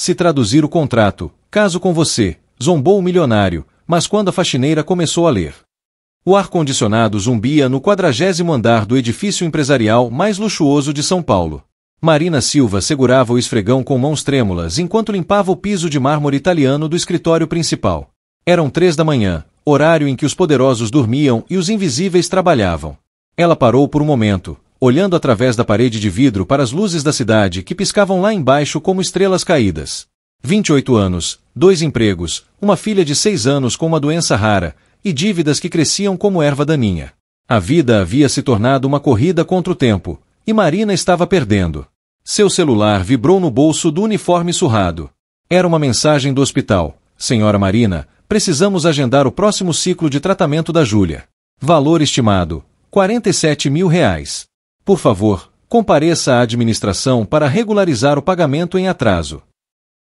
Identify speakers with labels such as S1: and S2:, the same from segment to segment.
S1: Se traduzir o contrato, caso com você, zombou o milionário, mas quando a faxineira começou a ler. O ar-condicionado zumbia no 40º andar do edifício empresarial mais luxuoso de São Paulo. Marina Silva segurava o esfregão com mãos trêmulas enquanto limpava o piso de mármore italiano do escritório principal. Eram 3 da manhã, horário em que os poderosos dormiam e os invisíveis trabalhavam. Ela parou por um momento, olhando através da parede de vidro para as luzes da cidade que piscavam lá embaixo como estrelas caídas. 28 anos, 2 empregos, uma filha de 6 anos com uma doença rara, e dívidas que cresciam como erva daninha. A vida havia se tornado uma corrida contra o tempo, e Marina estava perdendo. Seu celular vibrou no bolso do uniforme surrado. Era uma mensagem do hospital. Senhora Marina, precisamos agendar o próximo ciclo de tratamento da Júlia. Valor estimado, R$47 mil. Por favor, compareça à administração para regularizar o pagamento em atraso.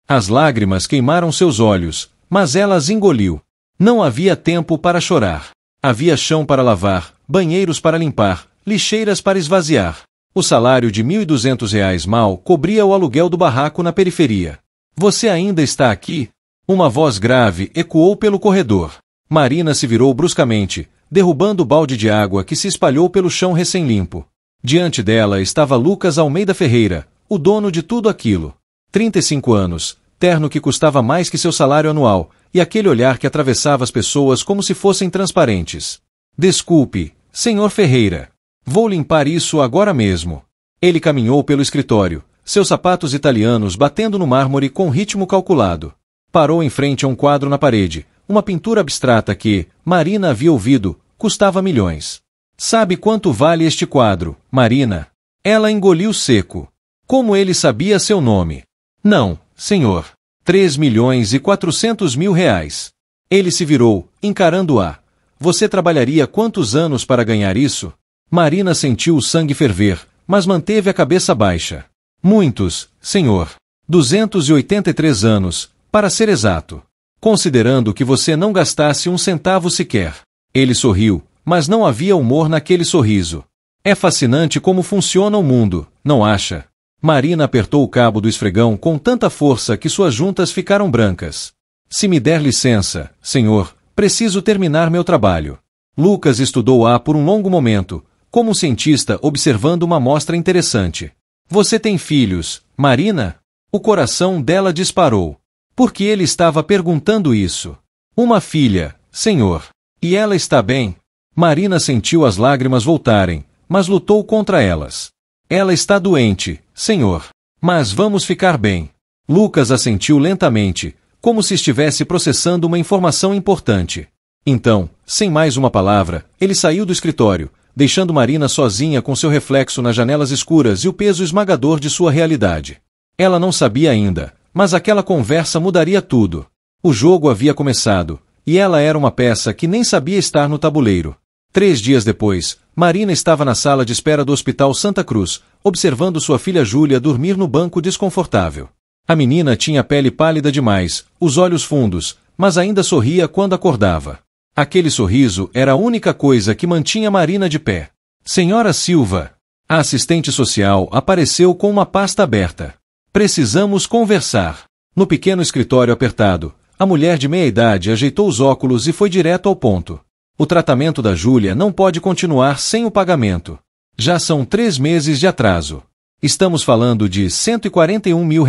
S1: As lágrimas queimaram seus olhos, mas ela as engoliu. Não havia tempo para chorar. Havia chão para lavar, banheiros para limpar, lixeiras para esvaziar. O salário de R$1.200 mal cobria o aluguel do barraco na periferia. Você ainda está aqui? Uma voz grave ecoou pelo corredor. Marina se virou bruscamente, derrubando o balde de água que se espalhou pelo chão recém-limpo. Diante dela estava Lucas Almeida Ferreira, o dono de tudo aquilo. 35 anos, terno que custava mais que seu salário anual, e aquele olhar que atravessava as pessoas como se fossem transparentes. Desculpe, senhor Ferreira. Vou limpar isso agora mesmo. Ele caminhou pelo escritório, seus sapatos italianos batendo no mármore com ritmo calculado. Parou em frente a um quadro na parede, uma pintura abstrata que, Marina havia ouvido, custava milhões. Sabe quanto vale este quadro, Marina? Ela engoliu seco. Como ele sabia seu nome? Não, senhor. R$3.400.000. Ele se virou, encarando-a. Você trabalharia quantos anos para ganhar isso? Marina sentiu o sangue ferver, mas manteve a cabeça baixa. Muitos, senhor. 283 anos, para ser exato. Considerando que você não gastasse um centavo sequer. Ele sorriu, mas não havia humor naquele sorriso. É fascinante como funciona o mundo, não acha? Marina apertou o cabo do esfregão com tanta força que suas juntas ficaram brancas. Se me der licença, senhor, preciso terminar meu trabalho. Lucas estudou-a por um longo momento, como um cientista observando uma amostra interessante. Você tem filhos, Marina? O coração dela disparou. Por que ele estava perguntando isso? Uma filha, senhor. E ela está bem? Marina sentiu as lágrimas voltarem, mas lutou contra elas. Ela está doente, senhor. Mas vamos ficar bem. Lucas assentiu lentamente, como se estivesse processando uma informação importante. Então, sem mais uma palavra, ele saiu do escritório, deixando Marina sozinha com seu reflexo nas janelas escuras e o peso esmagador de sua realidade. Ela não sabia ainda, mas aquela conversa mudaria tudo. O jogo havia começado, e ela era uma peça que nem sabia estar no tabuleiro. 3 dias depois, Marina estava na sala de espera do Hospital Santa Cruz, observando sua filha Júlia dormir no banco desconfortável. A menina tinha a pele pálida demais, os olhos fundos, mas ainda sorria quando acordava. Aquele sorriso era a única coisa que mantinha Marina de pé. Senhora Silva. A assistente social apareceu com uma pasta aberta. Precisamos conversar. No pequeno escritório apertado, a mulher de meia-idade ajeitou os óculos e foi direto ao ponto. O tratamento da Júlia não pode continuar sem o pagamento. Já são 3 meses de atraso. Estamos falando de R$141 mil.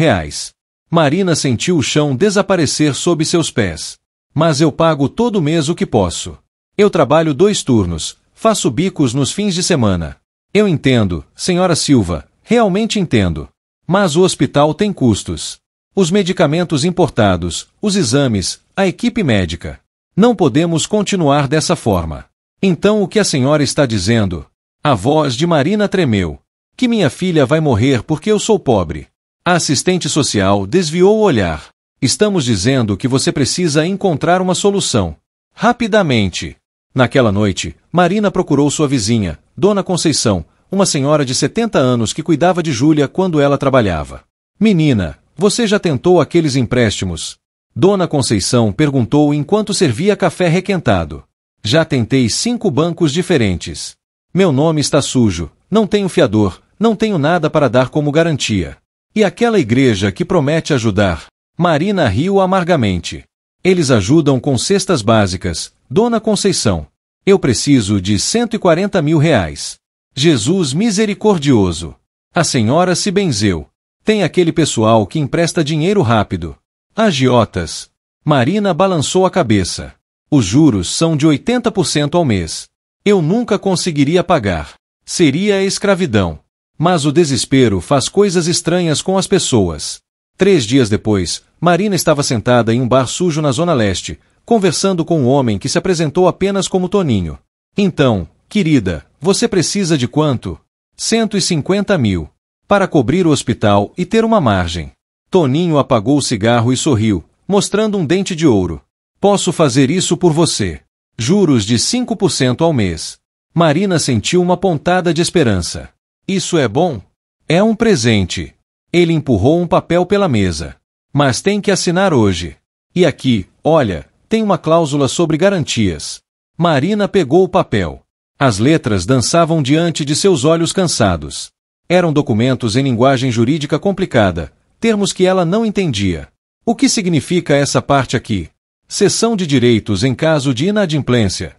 S1: Marina sentiu o chão desaparecer sob seus pés. Mas eu pago todo mês o que posso. Eu trabalho 2 turnos, faço bicos nos fins de semana. Eu entendo, senhora Silva, realmente entendo. Mas o hospital tem custos. Os medicamentos importados, os exames, a equipe médica. Não podemos continuar dessa forma. Então o que a senhora está dizendo? A voz de Marina tremeu. Que minha filha vai morrer porque eu sou pobre. A assistente social desviou o olhar. Estamos dizendo que você precisa encontrar uma solução. Rapidamente. Naquela noite, Marina procurou sua vizinha, Dona Conceição, uma senhora de 70 anos que cuidava de Júlia quando ela trabalhava. Menina, você já tentou aqueles empréstimos? Dona Conceição perguntou enquanto servia café requentado. Já tentei 5 bancos diferentes. Meu nome está sujo, não tenho fiador, não tenho nada para dar como garantia. E aquela igreja que promete ajudar? Marina riu amargamente. Eles ajudam com cestas básicas, Dona Conceição. Eu preciso de 140 mil reais. Jesus misericordioso. A senhora se benzeu. Tem aquele pessoal que empresta dinheiro rápido. Agiotas. Marina balançou a cabeça. Os juros são de 80% ao mês. Eu nunca conseguiria pagar. Seria escravidão. Mas o desespero faz coisas estranhas com as pessoas. 3 dias depois, Marina estava sentada em um bar sujo na Zona Leste, conversando com um homem que se apresentou apenas como Toninho. Então, querida, você precisa de quanto? 150 mil. Para cobrir o hospital e ter uma margem. Toninho apagou o cigarro e sorriu, mostrando um dente de ouro. Posso fazer isso por você. Juros de 5% ao mês. Marina sentiu uma pontada de esperança. Isso é bom? É um presente. Ele empurrou um papel pela mesa. Mas tem que assinar hoje. E aqui, olha, tem uma cláusula sobre garantias. Marina pegou o papel. As letras dançavam diante de seus olhos cansados. Eram documentos em linguagem jurídica complicada, termos que ela não entendia. O que significa essa parte aqui? Cessão de direitos em caso de inadimplência.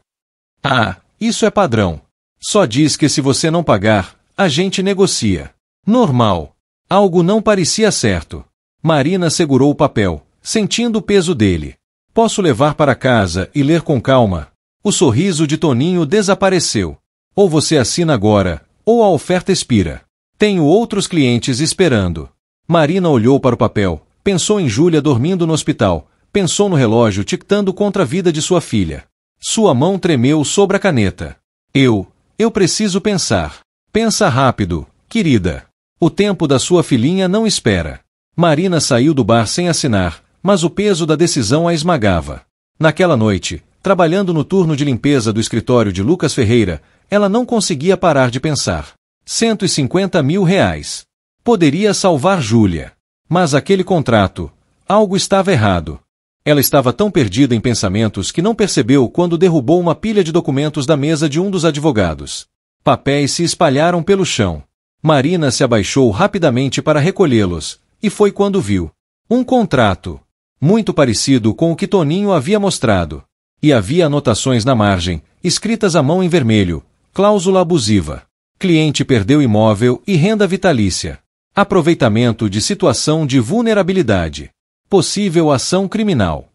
S1: Ah, isso é padrão. Só diz que se você não pagar, a gente negocia. Normal. Algo não parecia certo. Marina segurou o papel, sentindo o peso dele. Posso levar para casa e ler com calma? O sorriso de Toninho desapareceu. Ou você assina agora, ou a oferta expira. Tenho outros clientes esperando. Marina olhou para o papel, pensou em Júlia dormindo no hospital, pensou no relógio tictando contra a vida de sua filha. Sua mão tremeu sobre a caneta. Eu preciso pensar. Pensa rápido, querida. O tempo da sua filhinha não espera. Marina saiu do bar sem assinar, mas o peso da decisão a esmagava. Naquela noite, trabalhando no turno de limpeza do escritório de Lucas Ferreira, ela não conseguia parar de pensar. 150 mil reais. Poderia salvar Júlia. Mas aquele contrato, algo estava errado. Ela estava tão perdida em pensamentos que não percebeu quando derrubou uma pilha de documentos da mesa de um dos advogados. Papéis se espalharam pelo chão. Marina se abaixou rapidamente para recolhê-los, e foi quando viu um contrato, muito parecido com o que Toninho havia mostrado. E havia anotações na margem, escritas à mão em vermelho, cláusula abusiva. Cliente perdeu imóvel e renda vitalícia. Aproveitamento de situação de vulnerabilidade. Possível ação criminal.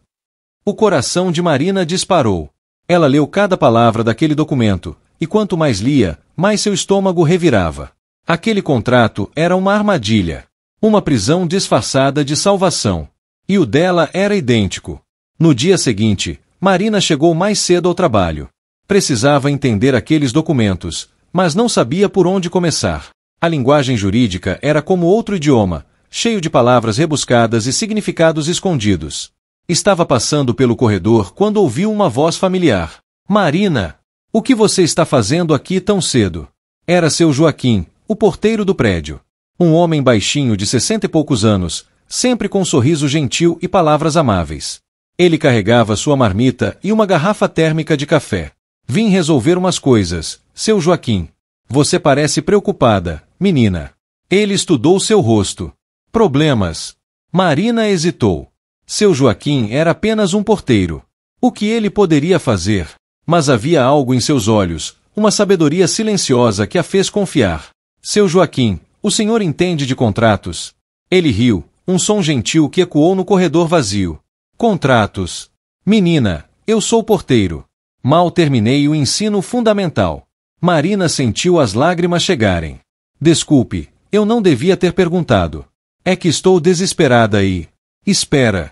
S1: O coração de Marina disparou. Ela leu cada palavra daquele documento, e quanto mais lia, mais seu estômago revirava. Aquele contrato era uma armadilha. Uma prisão disfarçada de salvação. E o dela era idêntico. No dia seguinte, Marina chegou mais cedo ao trabalho. Precisava entender aqueles documentos, mas não sabia por onde começar. A linguagem jurídica era como outro idioma, cheio de palavras rebuscadas e significados escondidos. Estava passando pelo corredor quando ouviu uma voz familiar. Marina! O que você está fazendo aqui tão cedo? Era seu Joaquim, o porteiro do prédio. Um homem baixinho de 60 e poucos anos, sempre com um sorriso gentil e palavras amáveis. Ele carregava sua marmita e uma garrafa térmica de café. Vim resolver umas coisas, seu Joaquim. Você parece preocupada, menina. Ele estudou seu rosto. Problemas. Marina hesitou. Seu Joaquim era apenas um porteiro. O que ele poderia fazer? Mas havia algo em seus olhos, uma sabedoria silenciosa que a fez confiar. Seu Joaquim, o senhor entende de contratos? Ele riu, um som gentil que ecoou no corredor vazio. Contratos. Menina, eu sou porteiro. Mal terminei o ensino fundamental. Marina sentiu as lágrimas chegarem. Desculpe, eu não devia ter perguntado. É que estou desesperada e... Espera.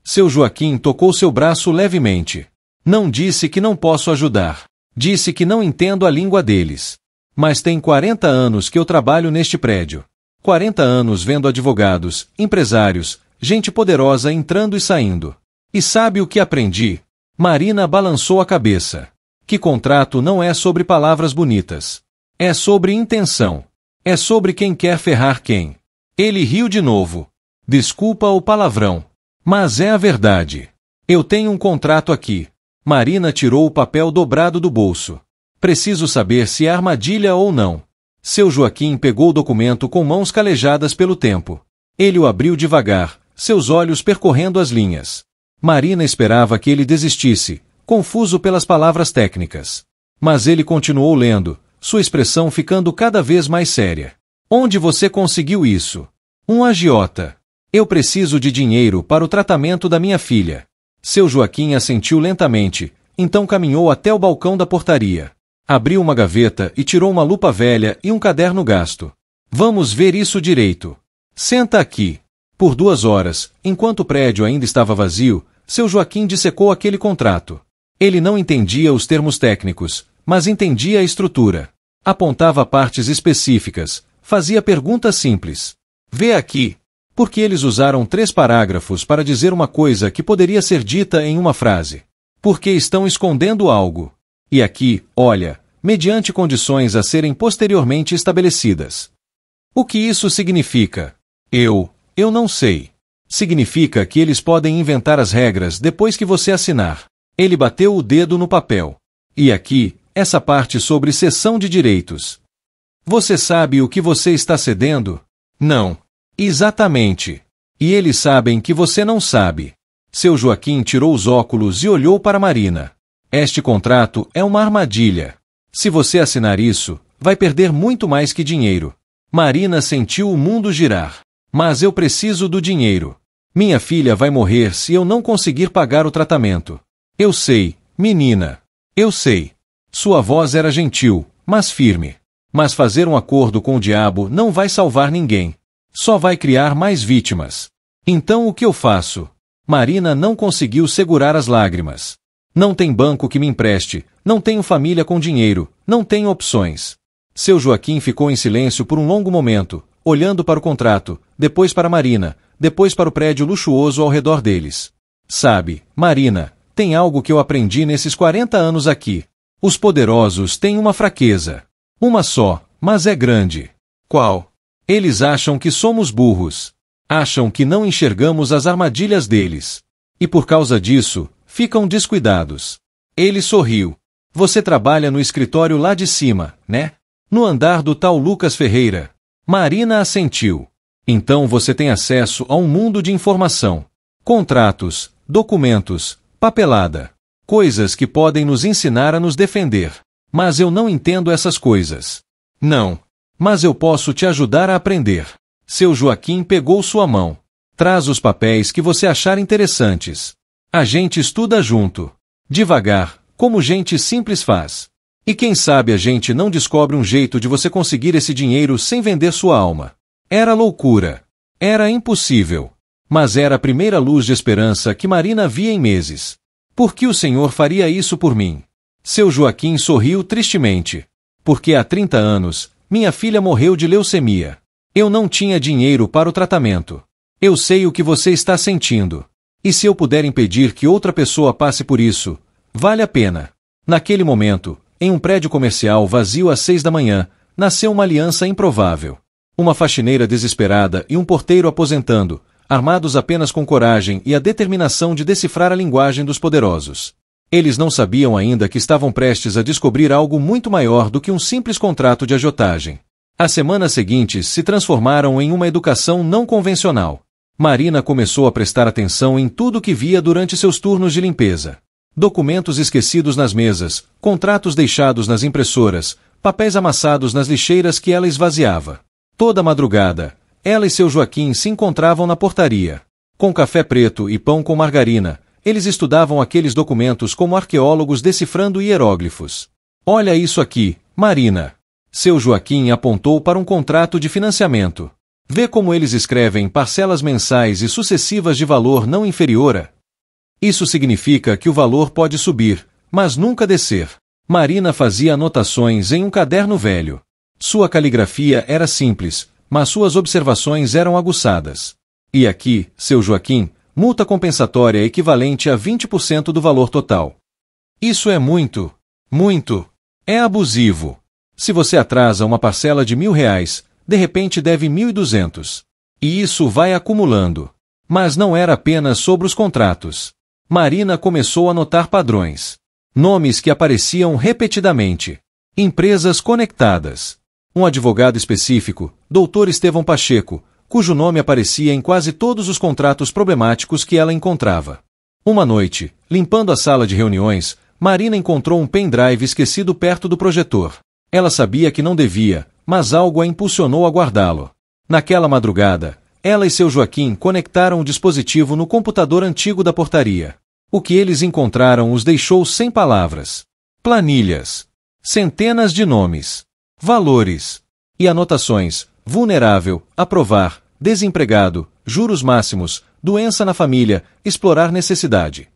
S1: Seu Joaquim tocou seu braço levemente. Não disse que não posso ajudar. Disse que não entendo a língua deles. Mas tem 40 anos que eu trabalho neste prédio. 40 anos vendo advogados, empresários, gente poderosa entrando e saindo. E sabe o que aprendi? Marina balançou a cabeça. Que contrato não é sobre palavras bonitas. É sobre intenção. É sobre quem quer ferrar quem. Ele riu de novo. Desculpa o palavrão. Mas é a verdade. Eu tenho um contrato aqui. Marina tirou o papel dobrado do bolso. Preciso saber se é armadilha ou não. Seu Joaquim pegou o documento com mãos calejadas pelo tempo. Ele o abriu devagar, seus olhos percorrendo as linhas. Marina esperava que ele desistisse, confuso pelas palavras técnicas. Mas ele continuou lendo, sua expressão ficando cada vez mais séria. Onde você conseguiu isso? Um agiota. Eu preciso de dinheiro para o tratamento da minha filha. Seu Joaquim assentiu lentamente, então caminhou até o balcão da portaria. Abriu uma gaveta e tirou uma lupa velha e um caderno gasto. Vamos ver isso direito. Senta aqui. Por 2 horas, enquanto o prédio ainda estava vazio, seu Joaquim dissecou aquele contrato. Ele não entendia os termos técnicos, mas entendia a estrutura. Apontava partes específicas, fazia perguntas simples. Vê aqui. Porque eles usaram 3 parágrafos para dizer uma coisa que poderia ser dita em uma frase. Porque estão escondendo algo. E aqui, olha, mediante condições a serem posteriormente estabelecidas. O que isso significa? Eu não sei. Significa que eles podem inventar as regras depois que você assinar. Ele bateu o dedo no papel. E aqui, essa parte sobre cessão de direitos. Você sabe o que você está cedendo? Não. Exatamente. E eles sabem que você não sabe. Seu Joaquim tirou os óculos e olhou para Marina. Este contrato é uma armadilha. Se você assinar isso, vai perder muito mais que dinheiro. Marina sentiu o mundo girar. Mas eu preciso do dinheiro. Minha filha vai morrer se eu não conseguir pagar o tratamento. Eu sei, menina. Eu sei. Sua voz era gentil, mas firme. Mas fazer um acordo com o diabo não vai salvar ninguém. Só vai criar mais vítimas. Então o que eu faço? Marina não conseguiu segurar as lágrimas. Não tem banco que me empreste, não tenho família com dinheiro, não tenho opções. Seu Joaquim ficou em silêncio por um longo momento, olhando para o contrato, depois para Marina, depois para o prédio luxuoso ao redor deles. Sabe, Marina, tem algo que eu aprendi nesses 40 anos aqui. Os poderosos têm uma fraqueza. Uma só, mas é grande. Qual? Eles acham que somos burros. Acham que não enxergamos as armadilhas deles. E por causa disso, ficam descuidados. Ele sorriu. Você trabalha no escritório lá de cima, né? No andar do tal Lucas Ferreira. Marina assentiu. Então você tem acesso a um mundo de informação. Contratos, documentos, papelada. Coisas que podem nos ensinar a nos defender. Mas eu não entendo essas coisas. Não. Mas eu posso te ajudar a aprender. Seu Joaquim pegou sua mão. Traz os papéis que você achar interessantes. A gente estuda junto. Devagar, como gente simples faz. E quem sabe a gente não descobre um jeito de você conseguir esse dinheiro sem vender sua alma. Era loucura. Era impossível. Mas era a primeira luz de esperança que Marina via em meses. Por que o Senhor faria isso por mim? Seu Joaquim sorriu tristemente. Porque há 30 anos, minha filha morreu de leucemia. Eu não tinha dinheiro para o tratamento. Eu sei o que você está sentindo. E se eu puder impedir que outra pessoa passe por isso, vale a pena. Naquele momento, em um prédio comercial vazio às 6 da manhã, nasceu uma aliança improvável. Uma faxineira desesperada e um porteiro aposentando, armados apenas com coragem e a determinação de decifrar a linguagem dos poderosos. Eles não sabiam ainda que estavam prestes a descobrir algo muito maior do que um simples contrato de agiotagem. As semanas seguintes se transformaram em uma educação não convencional. Marina começou a prestar atenção em tudo que via durante seus turnos de limpeza. Documentos esquecidos nas mesas, contratos deixados nas impressoras, papéis amassados nas lixeiras que ela esvaziava. Toda madrugada, ela e seu Joaquim se encontravam na portaria. Com café preto e pão com margarina, eles estudavam aqueles documentos como arqueólogos decifrando hieróglifos. Olha isso aqui, Marina. Seu Joaquim apontou para um contrato de financiamento. Vê como eles escrevem parcelas mensais e sucessivas de valor não inferior a. Isso significa que o valor pode subir, mas nunca descer. Marina fazia anotações em um caderno velho. Sua caligrafia era simples, mas suas observações eram aguçadas. E aqui, seu Joaquim, multa compensatória equivalente a 20% do valor total. Isso é muito, muito. É abusivo. Se você atrasa uma parcela de R$1.000, de repente deve 1.200. E isso vai acumulando. Mas não era apenas sobre os contratos. Marina começou a notar padrões. Nomes que apareciam repetidamente. Empresas conectadas. Um advogado específico, Dr. Estevão Pacheco, cujo nome aparecia em quase todos os contratos problemáticos que ela encontrava. Uma noite, limpando a sala de reuniões, Marina encontrou um pendrive esquecido perto do projetor. Ela sabia que não devia, mas algo a impulsionou a guardá-lo. Naquela madrugada, ela e seu Joaquim conectaram o dispositivo no computador antigo da portaria. O que eles encontraram os deixou sem palavras. Planilhas. Centenas de nomes. Valores. E anotações. Vulnerável, aprovar, desempregado, juros máximos, doença na família, explorar necessidade.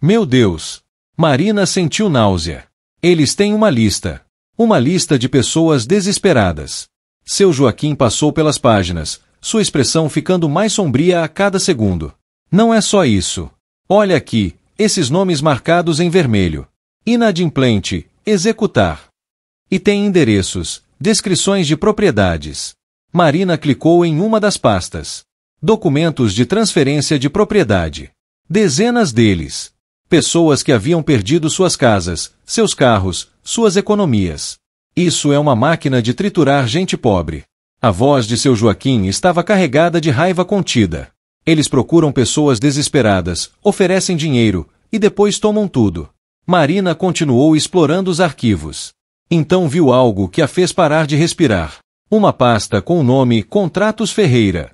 S1: Meu Deus! Marina sentiu náusea. Eles têm uma lista. Uma lista de pessoas desesperadas. Seu Joaquim passou pelas páginas, sua expressão ficando mais sombria a cada segundo. Não é só isso. Olha aqui, esses nomes marcados em vermelho. Inadimplente, executar. E tem endereços, descrições de propriedades. Marina clicou em uma das pastas. Documentos de transferência de propriedade. Dezenas deles. Pessoas que haviam perdido suas casas, seus carros, suas economias. Isso é uma máquina de triturar gente pobre. A voz de seu Joaquim estava carregada de raiva contida. Eles procuram pessoas desesperadas, oferecem dinheiro, e depois tomam tudo. Marina continuou explorando os arquivos. Então viu algo que a fez parar de respirar. Uma pasta com o nome Contratos Ferreira.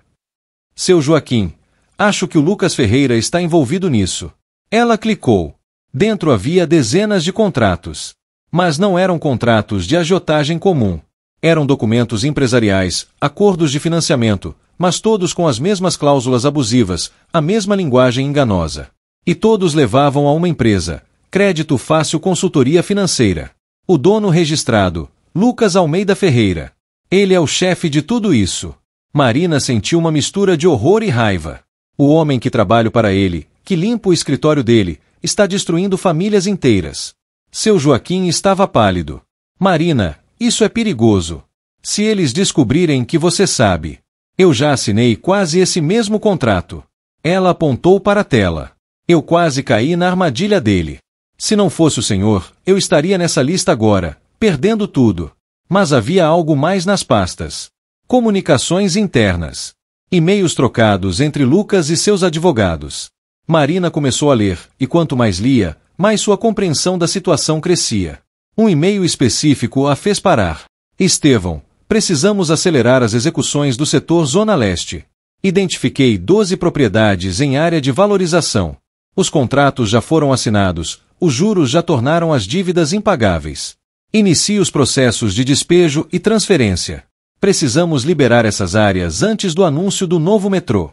S1: Seu Joaquim, acho que o Lucas Ferreira está envolvido nisso. Ela clicou. Dentro havia dezenas de contratos. Mas não eram contratos de agiotagem comum. Eram documentos empresariais, acordos de financiamento, mas todos com as mesmas cláusulas abusivas, a mesma linguagem enganosa. E todos levavam a uma empresa, Crédito Fácil Consultoria Financeira. O dono registrado, Lucas Almeida Ferreira. Ele é o chefe de tudo isso. Marina sentiu uma mistura de horror e raiva. O homem que trabalha para ele, que limpa o escritório dele, está destruindo famílias inteiras. Seu Joaquim estava pálido. Marina, isso é perigoso. Se eles descobrirem que você sabe. Eu já assinei quase esse mesmo contrato. Ela apontou para a tela. Eu quase caí na armadilha dele. Se não fosse o senhor, eu estaria nessa lista agora, perdendo tudo. Mas havia algo mais nas pastas. Comunicações internas. E-mails trocados entre Lucas e seus advogados. Marina começou a ler, e quanto mais lia, mais sua compreensão da situação crescia. Um e-mail específico a fez parar. Estevão, precisamos acelerar as execuções do setor Zona Leste. Identifiquei 12 propriedades em área de valorização. Os contratos já foram assinados, os juros já tornaram as dívidas impagáveis. Inicie os processos de despejo e transferência. Precisamos liberar essas áreas antes do anúncio do novo metrô.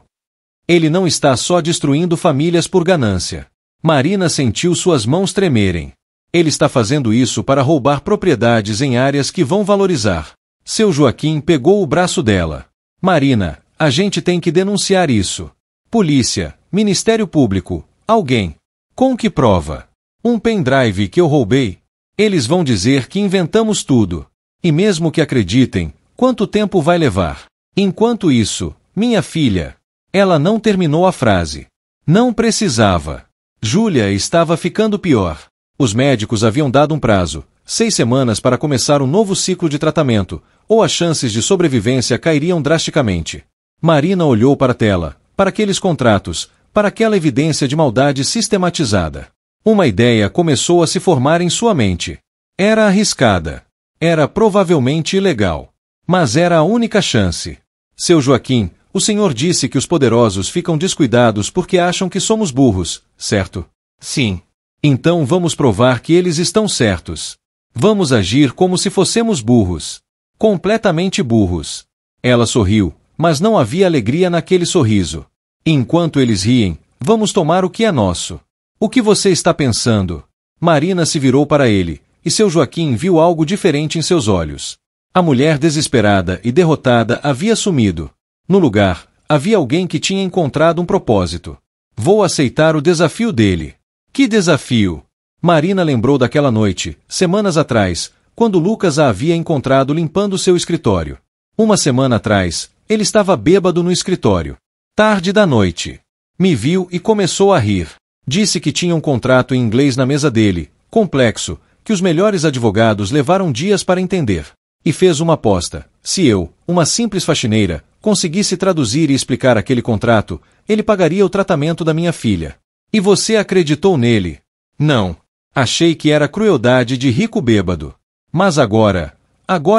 S1: Ele não está só destruindo famílias por ganância. Marina sentiu suas mãos tremerem. Ele está fazendo isso para roubar propriedades em áreas que vão valorizar. Seu Joaquim pegou o braço dela. Marina, a gente tem que denunciar isso. Polícia, Ministério Público, alguém. Com que prova? Um pendrive que eu roubei? Eles vão dizer que inventamos tudo. E mesmo que acreditem, quanto tempo vai levar? Enquanto isso, minha filha... Ela não terminou a frase. Não precisava. Júlia estava ficando pior. Os médicos haviam dado um prazo, 6 semanas para começar um novo ciclo de tratamento, ou as chances de sobrevivência cairiam drasticamente. Marina olhou para a tela, para aqueles contratos, para aquela evidência de maldade sistematizada. Uma ideia começou a se formar em sua mente. Era arriscada. Era provavelmente ilegal. Mas era a única chance. Seu Joaquim, o senhor disse que os poderosos ficam descuidados porque acham que somos burros, certo? Sim. Então vamos provar que eles estão certos. Vamos agir como se fossemos burros. Completamente burros. Ela sorriu, mas não havia alegria naquele sorriso. Enquanto eles riem, vamos tomar o que é nosso. O que você está pensando? Marina se virou para ele, e seu Joaquim viu algo diferente em seus olhos. A mulher desesperada e derrotada havia sumido. No lugar, havia alguém que tinha encontrado um propósito. Vou aceitar o desafio dele. Que desafio? Marina lembrou daquela noite, semanas atrás, quando Lucas a havia encontrado limpando seu escritório. Uma semana atrás, ele estava bêbado no escritório. Tarde da noite. Me viu e começou a rir. Disse que tinha um contrato em inglês na mesa dele, complexo, que os melhores advogados levaram dias para entender. E fez uma aposta: se eu, uma simples faxineira, conseguisse traduzir e explicar aquele contrato, ele pagaria o tratamento da minha filha. E você acreditou nele? Não. Achei que era crueldade de rico bêbado. Mas agora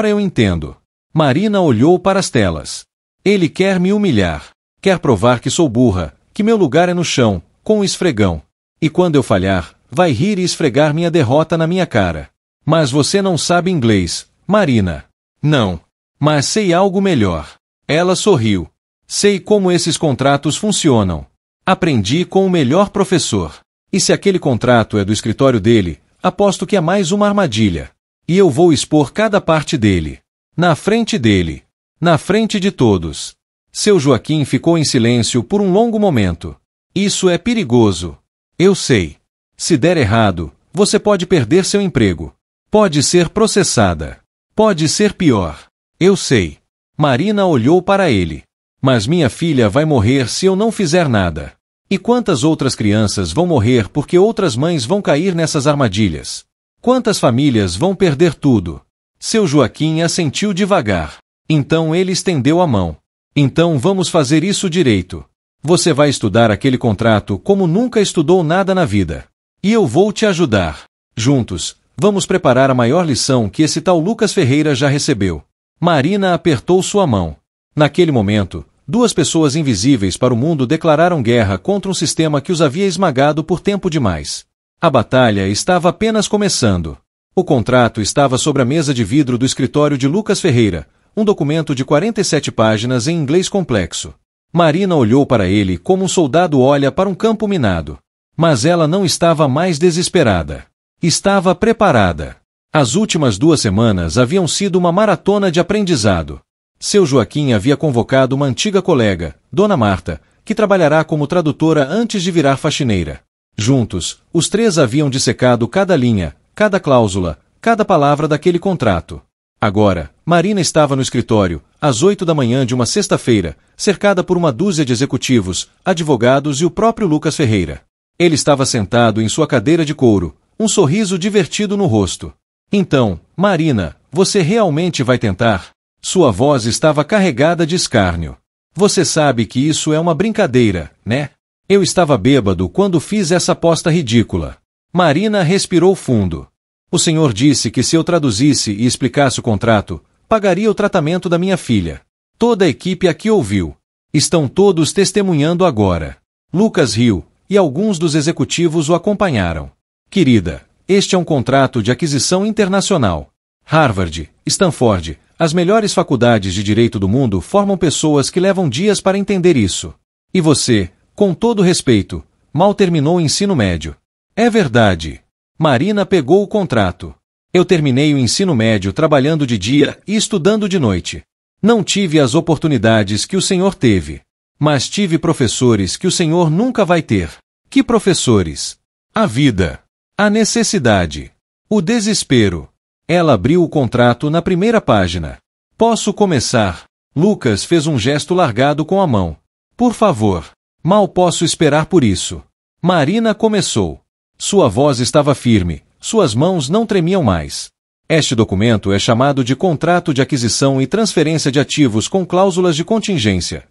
S1: eu entendo. Marina olhou para as telas. Ele quer me humilhar. Quer provar que sou burra, que meu lugar é no chão, com o esfregão. E quando eu falhar, vai rir e esfregar minha derrota na minha cara. Mas você não sabe inglês, Marina. Não. Mas sei algo melhor. Ela sorriu. Sei como esses contratos funcionam. Aprendi com o melhor professor. E se aquele contrato é do escritório dele, aposto que é mais uma armadilha. E eu vou expor cada parte dele. Na frente dele. Na frente de todos. Seu Joaquim ficou em silêncio por um longo momento. Isso é perigoso. Eu sei. Se der errado, você pode perder seu emprego. Pode ser processada. Pode ser pior. Eu sei. Marina olhou para ele. Mas minha filha vai morrer se eu não fizer nada. E quantas outras crianças vão morrer porque outras mães vão cair nessas armadilhas? Quantas famílias vão perder tudo? Seu Joaquim assentiu devagar. Então ele estendeu a mão. Então vamos fazer isso direito. Você vai estudar aquele contrato como nunca estudou nada na vida. E eu vou te ajudar. Juntos, vamos preparar a maior lição que esse tal Lucas Ferreira já recebeu. Marina apertou sua mão. Naquele momento, duas pessoas invisíveis para o mundo declararam guerra contra um sistema que os havia esmagado por tempo demais. A batalha estava apenas começando. O contrato estava sobre a mesa de vidro do escritório de Lucas Ferreira, um documento de 47 páginas em inglês complexo. Marina olhou para ele como um soldado olha para um campo minado. Mas ela não estava mais desesperada. Estava preparada. As últimas 2 semanas haviam sido uma maratona de aprendizado. Seu Joaquim havia convocado uma antiga colega, Dona Marta, que trabalhará como tradutora antes de virar faxineira. Juntos, os 3 haviam dissecado cada linha, cada cláusula, cada palavra daquele contrato. Agora, Marina estava no escritório, às 8 da manhã de uma sexta-feira, cercada por uma dúzia de executivos, advogados e o próprio Lucas Ferreira. Ele estava sentado em sua cadeira de couro, um sorriso divertido no rosto. Então, Marina, você realmente vai tentar? Sua voz estava carregada de escárnio. Você sabe que isso é uma brincadeira, né? Eu estava bêbado quando fiz essa aposta ridícula. Marina respirou fundo. O senhor disse que se eu traduzisse e explicasse o contrato, pagaria o tratamento da minha filha. Toda a equipe aqui ouviu. Estão todos testemunhando agora. Lucas riu, e alguns dos executivos o acompanharam. Querida, este é um contrato de aquisição internacional. Harvard, Stanford, as melhores faculdades de direito do mundo formam pessoas que levam dias para entender isso. E você, com todo respeito, mal terminou o ensino médio. É verdade. Marina pegou o contrato. Eu terminei o ensino médio trabalhando de dia e estudando de noite. Não tive as oportunidades que o senhor teve. Mas tive professores que o senhor nunca vai ter. Que professores? A vida. A necessidade. O desespero. Ela abriu o contrato na primeira página. Posso começar? Lucas fez um gesto largado com a mão. Por favor. Mal posso esperar por isso. Marina começou. Sua voz estava firme, suas mãos não tremiam mais. Este documento é chamado de Contrato de Aquisição e Transferência de Ativos com Cláusulas de Contingência.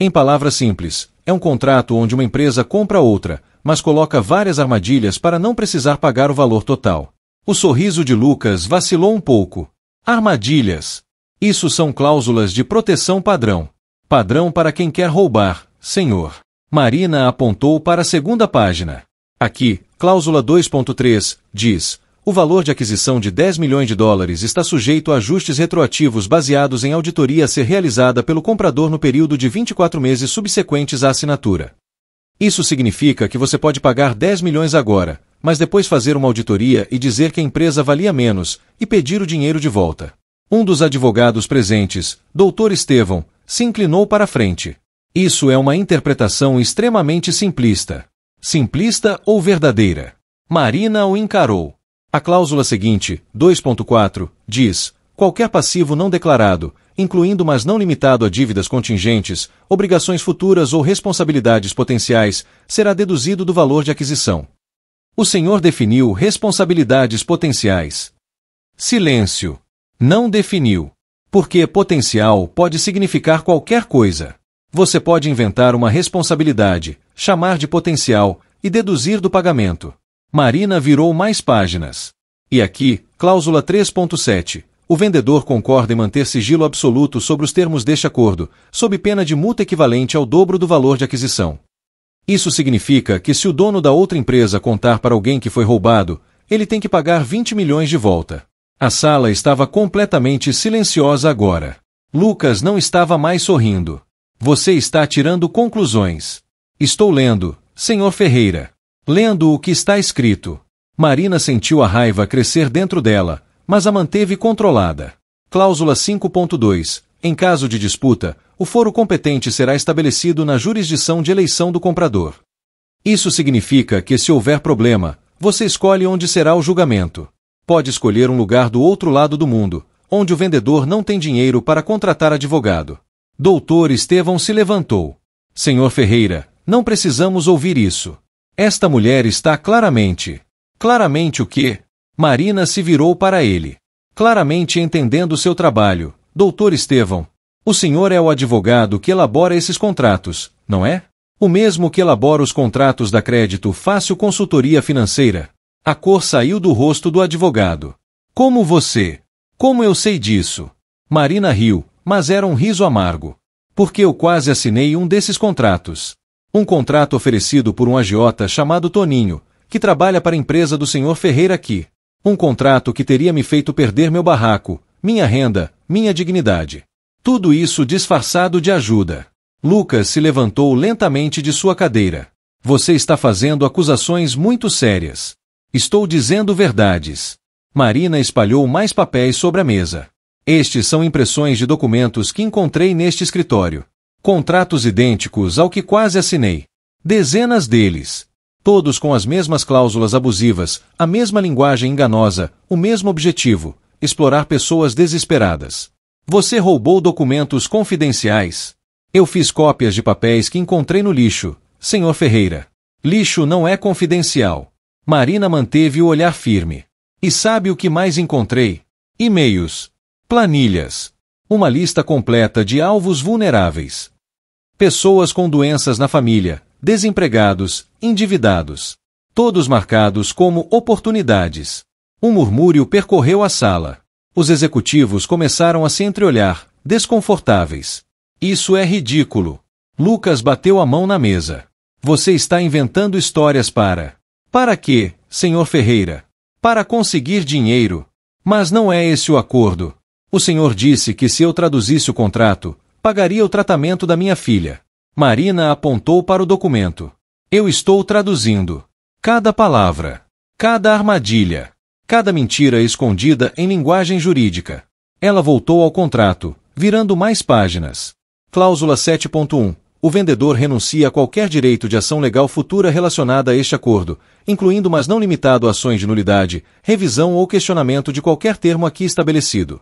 S1: Em palavras simples, é um contrato onde uma empresa compra outra, mas coloca várias armadilhas para não precisar pagar o valor total. O sorriso de Lucas vacilou um pouco. Armadilhas. Isso são cláusulas de proteção padrão. Padrão para quem quer roubar, senhor. Marina apontou para a segunda página. Aqui, cláusula 2.3, diz: o valor de aquisição de $10 milhões está sujeito a ajustes retroativos baseados em auditoria a ser realizada pelo comprador no período de 24 meses subsequentes à assinatura. Isso significa que você pode pagar 10 milhões agora, mas depois fazer uma auditoria e dizer que a empresa valia menos, e pedir o dinheiro de volta. Um dos advogados presentes, Dr. Estevão, se inclinou para a frente. Isso é uma interpretação extremamente simplista. Simplista ou verdadeira? Marina o encarou. A cláusula seguinte, 2.4, diz: qualquer passivo não declarado, incluindo mas não limitado a dívidas contingentes, obrigações futuras ou responsabilidades potenciais, será deduzido do valor de aquisição. O senhor definiu responsabilidades potenciais. Silêncio. Não definiu. Porque potencial pode significar qualquer coisa. Você pode inventar uma responsabilidade, chamar de potencial e deduzir do pagamento. Marina virou mais páginas. E aqui, cláusula 3.7. O vendedor concorda em manter sigilo absoluto sobre os termos deste acordo, sob pena de multa equivalente ao dobro do valor de aquisição. Isso significa que se o dono da outra empresa contar para alguém que foi roubado, ele tem que pagar 20 milhões de volta. A sala estava completamente silenciosa agora. Lucas não estava mais sorrindo. Você está tirando conclusões. Estou lendo, Sr. Ferreira. Lendo o que está escrito. Marina sentiu a raiva crescer dentro dela, mas a manteve controlada. Cláusula 5.2. Em caso de disputa, o foro competente será estabelecido na jurisdição de eleição do comprador. Isso significa que se houver problema, você escolhe onde será o julgamento. Pode escolher um lugar do outro lado do mundo, onde o vendedor não tem dinheiro para contratar advogado. Doutor Estevão se levantou. Senhor Ferreira, não precisamos ouvir isso. Esta mulher está claramente o quê? Marina se virou para ele. Claramente entendendo seu trabalho. Doutor Estevão, o senhor é o advogado que elabora esses contratos, não é? O mesmo que elabora os contratos da Crédito Fácil Consultoria Financeira. A cor saiu do rosto do advogado. Como você? Como eu sei disso? Marina riu, mas era um riso amargo. Porque eu quase assinei um desses contratos. Um contrato oferecido por um agiota chamado Toninho, que trabalha para a empresa do Sr. Ferreira aqui. Um contrato que teria me feito perder meu barraco, minha renda, minha dignidade. Tudo isso disfarçado de ajuda. Lucas se levantou lentamente de sua cadeira. Você está fazendo acusações muito sérias. Estou dizendo verdades. Marina espalhou mais papéis sobre a mesa. Estes são impressões de documentos que encontrei neste escritório. Contratos idênticos ao que quase assinei. Dezenas deles. Todos com as mesmas cláusulas abusivas, a mesma linguagem enganosa, o mesmo objetivo: explorar pessoas desesperadas. Você roubou documentos confidenciais. Eu fiz cópias de papéis que encontrei no lixo, Sr. Ferreira. Lixo não é confidencial. Marina manteve o olhar firme. E sabe o que mais encontrei? E-mails. Planilhas. Uma lista completa de alvos vulneráveis. Pessoas com doenças na família, desempregados, endividados. Todos marcados como oportunidades. Um murmúrio percorreu a sala. Os executivos começaram a se entreolhar, desconfortáveis. Isso é ridículo. Lucas bateu a mão na mesa. Você está inventando histórias para... Para quê, Sr. Ferreira? Para conseguir dinheiro. Mas não é esse o acordo. O senhor disse que se eu traduzisse o contrato, pagaria o tratamento da minha filha. Marina apontou para o documento. Eu estou traduzindo. Cada palavra. Cada armadilha. Cada mentira escondida em linguagem jurídica. Ela voltou ao contrato, virando mais páginas. Cláusula 7.1. O vendedor renuncia a qualquer direito de ação legal futura relacionada a este acordo, incluindo mas não limitado a ações de nulidade, revisão ou questionamento de qualquer termo aqui estabelecido.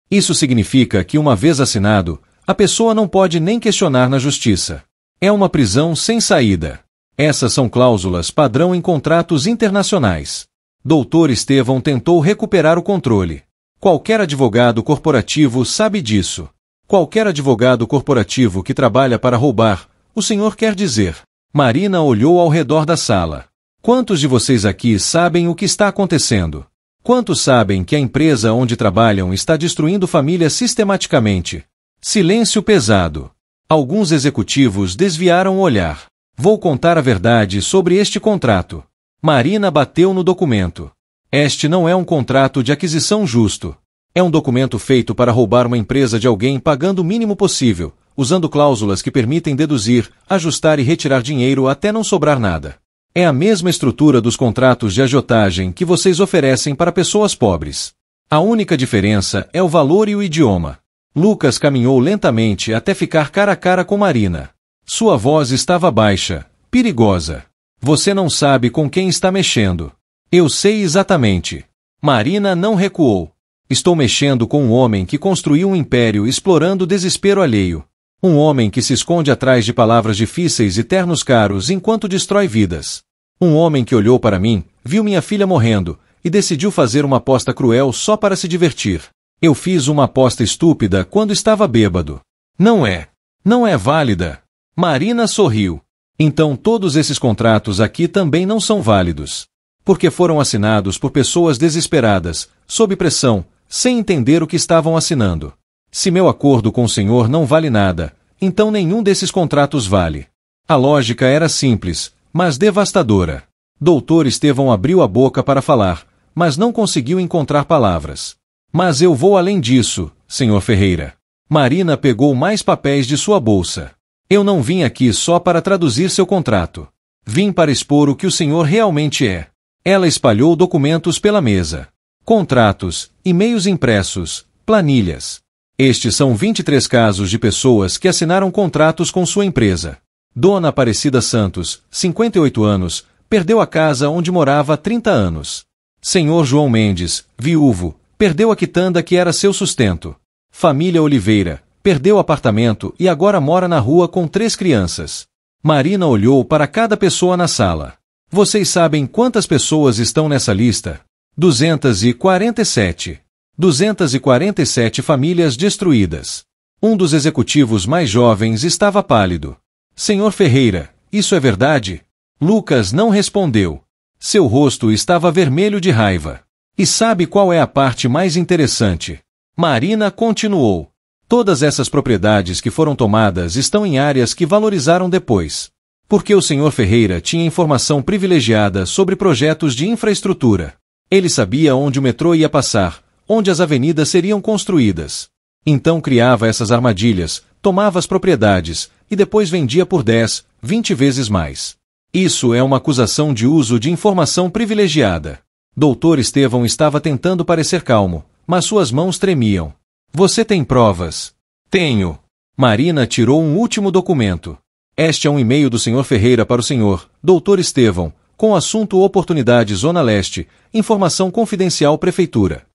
S1: Isso significa que, uma vez assinado, a pessoa não pode nem questionar na justiça. É uma prisão sem saída. Essas são cláusulas padrão em contratos internacionais. Doutor Estevão tentou recuperar o controle. Qualquer advogado corporativo sabe disso. Qualquer advogado corporativo que trabalha para roubar, o senhor quer dizer. Marina olhou ao redor da sala. Quantos de vocês aqui sabem o que está acontecendo? Quantos sabem que a empresa onde trabalham está destruindo famílias sistematicamente? Silêncio pesado. Alguns executivos desviaram o olhar. Vou contar a verdade sobre este contrato. Marina bateu no documento. Este não é um contrato de aquisição justo. É um documento feito para roubar uma empresa de alguém pagando o mínimo possível, usando cláusulas que permitem deduzir, ajustar e retirar dinheiro até não sobrar nada. É a mesma estrutura dos contratos de agiotagem que vocês oferecem para pessoas pobres. A única diferença é o valor e o idioma. Lucas caminhou lentamente até ficar cara a cara com Marina. Sua voz estava baixa, perigosa. Você não sabe com quem está mexendo. Eu sei exatamente. Marina não recuou. Estou mexendo com um homem que construiu um império explorando o desespero alheio. Um homem que se esconde atrás de palavras difíceis e ternos caros enquanto destrói vidas. Um homem que olhou para mim, viu minha filha morrendo, e decidiu fazer uma aposta cruel só para se divertir. Eu fiz uma aposta estúpida quando estava bêbado. Não é. Não é válida. Marina sorriu. Então todos esses contratos aqui também não são válidos. Porque foram assinados por pessoas desesperadas, sob pressão, sem entender o que estavam assinando. Se meu acordo com o senhor não vale nada, então nenhum desses contratos vale. A lógica era simples, mas devastadora. Dr. Estevão abriu a boca para falar, mas não conseguiu encontrar palavras. Mas eu vou além disso, Sr. Ferreira. Marina pegou mais papéis de sua bolsa. Eu não vim aqui só para traduzir seu contrato. Vim para expor o que o senhor realmente é. Ela espalhou documentos pela mesa. Contratos, e-mails impressos, planilhas. Estes são 23 casos de pessoas que assinaram contratos com sua empresa. Dona Aparecida Santos, 58 anos, perdeu a casa onde morava há 30 anos. Senhor João Mendes, viúvo, perdeu a quitanda que era seu sustento. Família Oliveira, perdeu o apartamento e agora mora na rua com 3 crianças. Marina olhou para cada pessoa na sala. Vocês sabem quantas pessoas estão nessa lista? 247. 247 famílias destruídas. Um dos executivos mais jovens estava pálido. Senhor Ferreira, isso é verdade? Lucas não respondeu. Seu rosto estava vermelho de raiva. E sabe qual é a parte mais interessante? Marina continuou. Todas essas propriedades que foram tomadas estão em áreas que valorizaram depois. Porque o Sr. Ferreira tinha informação privilegiada sobre projetos de infraestrutura. Ele sabia onde o metrô ia passar, onde as avenidas seriam construídas. Então criava essas armadilhas, tomava as propriedades, e depois vendia por 10, 20 vezes mais. Isso é uma acusação de uso de informação privilegiada. Dr. Estevão estava tentando parecer calmo, mas suas mãos tremiam. Você tem provas? Tenho. Marina tirou um último documento. Este é um e-mail do Sr. Ferreira para o Sr. Dr. Estevão, com o assunto Oportunidade Zona Leste, informação confidencial Prefeitura.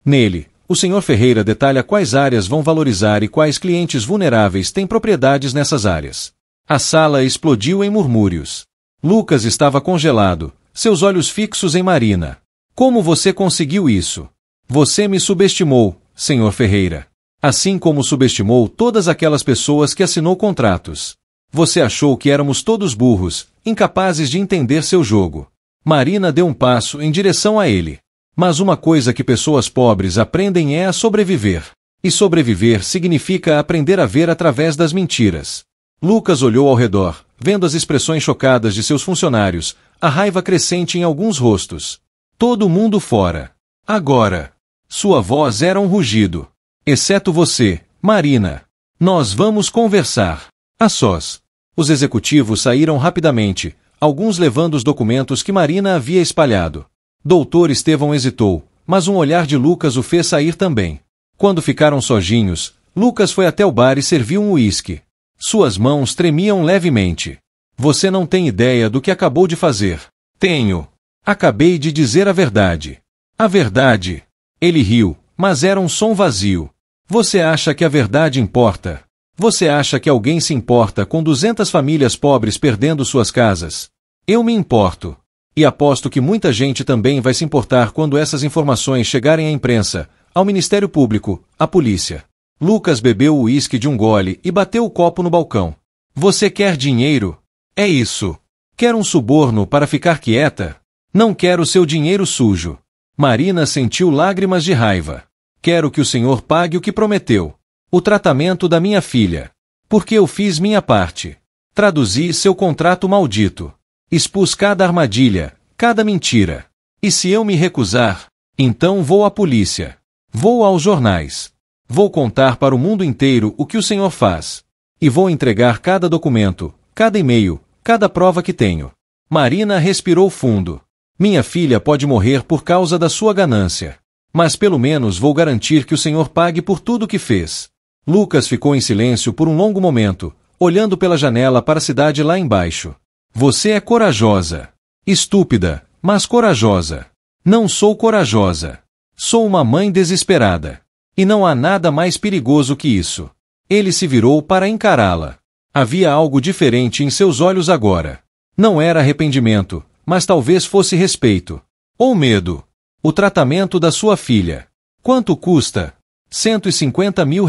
S1: Nele, o Sr. Ferreira detalha quais áreas vão valorizar e quais clientes vulneráveis têm propriedades nessas áreas. A sala explodiu em murmúrios. Lucas estava congelado, seus olhos fixos em Marina. Como você conseguiu isso? Você me subestimou, Sr. Ferreira. Assim como subestimou todas aquelas pessoas que assinou contratos. Você achou que éramos todos burros, incapazes de entender seu jogo. Marina deu um passo em direção a ele. Mas uma coisa que pessoas pobres aprendem é a sobreviver. E sobreviver significa aprender a ver através das mentiras. Lucas olhou ao redor, vendo as expressões chocadas de seus funcionários, a raiva crescente em alguns rostos. Todo mundo fora. Agora. Sua voz era um rugido. Exceto você, Marina. Nós vamos conversar. A sós. Os executivos saíram rapidamente, alguns levando os documentos que Marina havia espalhado. Dr. Estevão hesitou, mas um olhar de Lucas o fez sair também. Quando ficaram sozinhos, Lucas foi até o bar e serviu um uísque. Suas mãos tremiam levemente. Você não tem ideia do que acabou de fazer. Tenho. Acabei de dizer a verdade. A verdade. Ele riu, mas era um som vazio. Você acha que a verdade importa? Você acha que alguém se importa com 200 famílias pobres perdendo suas casas? Eu me importo. E aposto que muita gente também vai se importar quando essas informações chegarem à imprensa, ao Ministério Público, à polícia. Lucas bebeu o uísque de um gole e bateu o copo no balcão. Você quer dinheiro? É isso. Quer um suborno para ficar quieta? Não quero seu dinheiro sujo. Marina sentiu lágrimas de raiva. Quero que o senhor pague o que prometeu. O tratamento da minha filha. Porque eu fiz minha parte. Traduzi seu contrato maldito. Expus cada armadilha, cada mentira. E se eu me recusar, então vou à polícia. Vou aos jornais. Vou contar para o mundo inteiro o que o senhor faz. E vou entregar cada documento, cada e-mail, cada prova que tenho. Marina respirou fundo. Minha filha pode morrer por causa da sua ganância. Mas pelo menos vou garantir que o senhor pague por tudo o que fez. Lucas ficou em silêncio por um longo momento, olhando pela janela para a cidade lá embaixo. Você é corajosa. Estúpida, mas corajosa. Não sou corajosa. Sou uma mãe desesperada. E não há nada mais perigoso que isso. Ele se virou para encará-la. Havia algo diferente em seus olhos agora. Não era arrependimento, mas talvez fosse respeito. Ou medo. O tratamento da sua filha. Quanto custa? R$ 150 mil.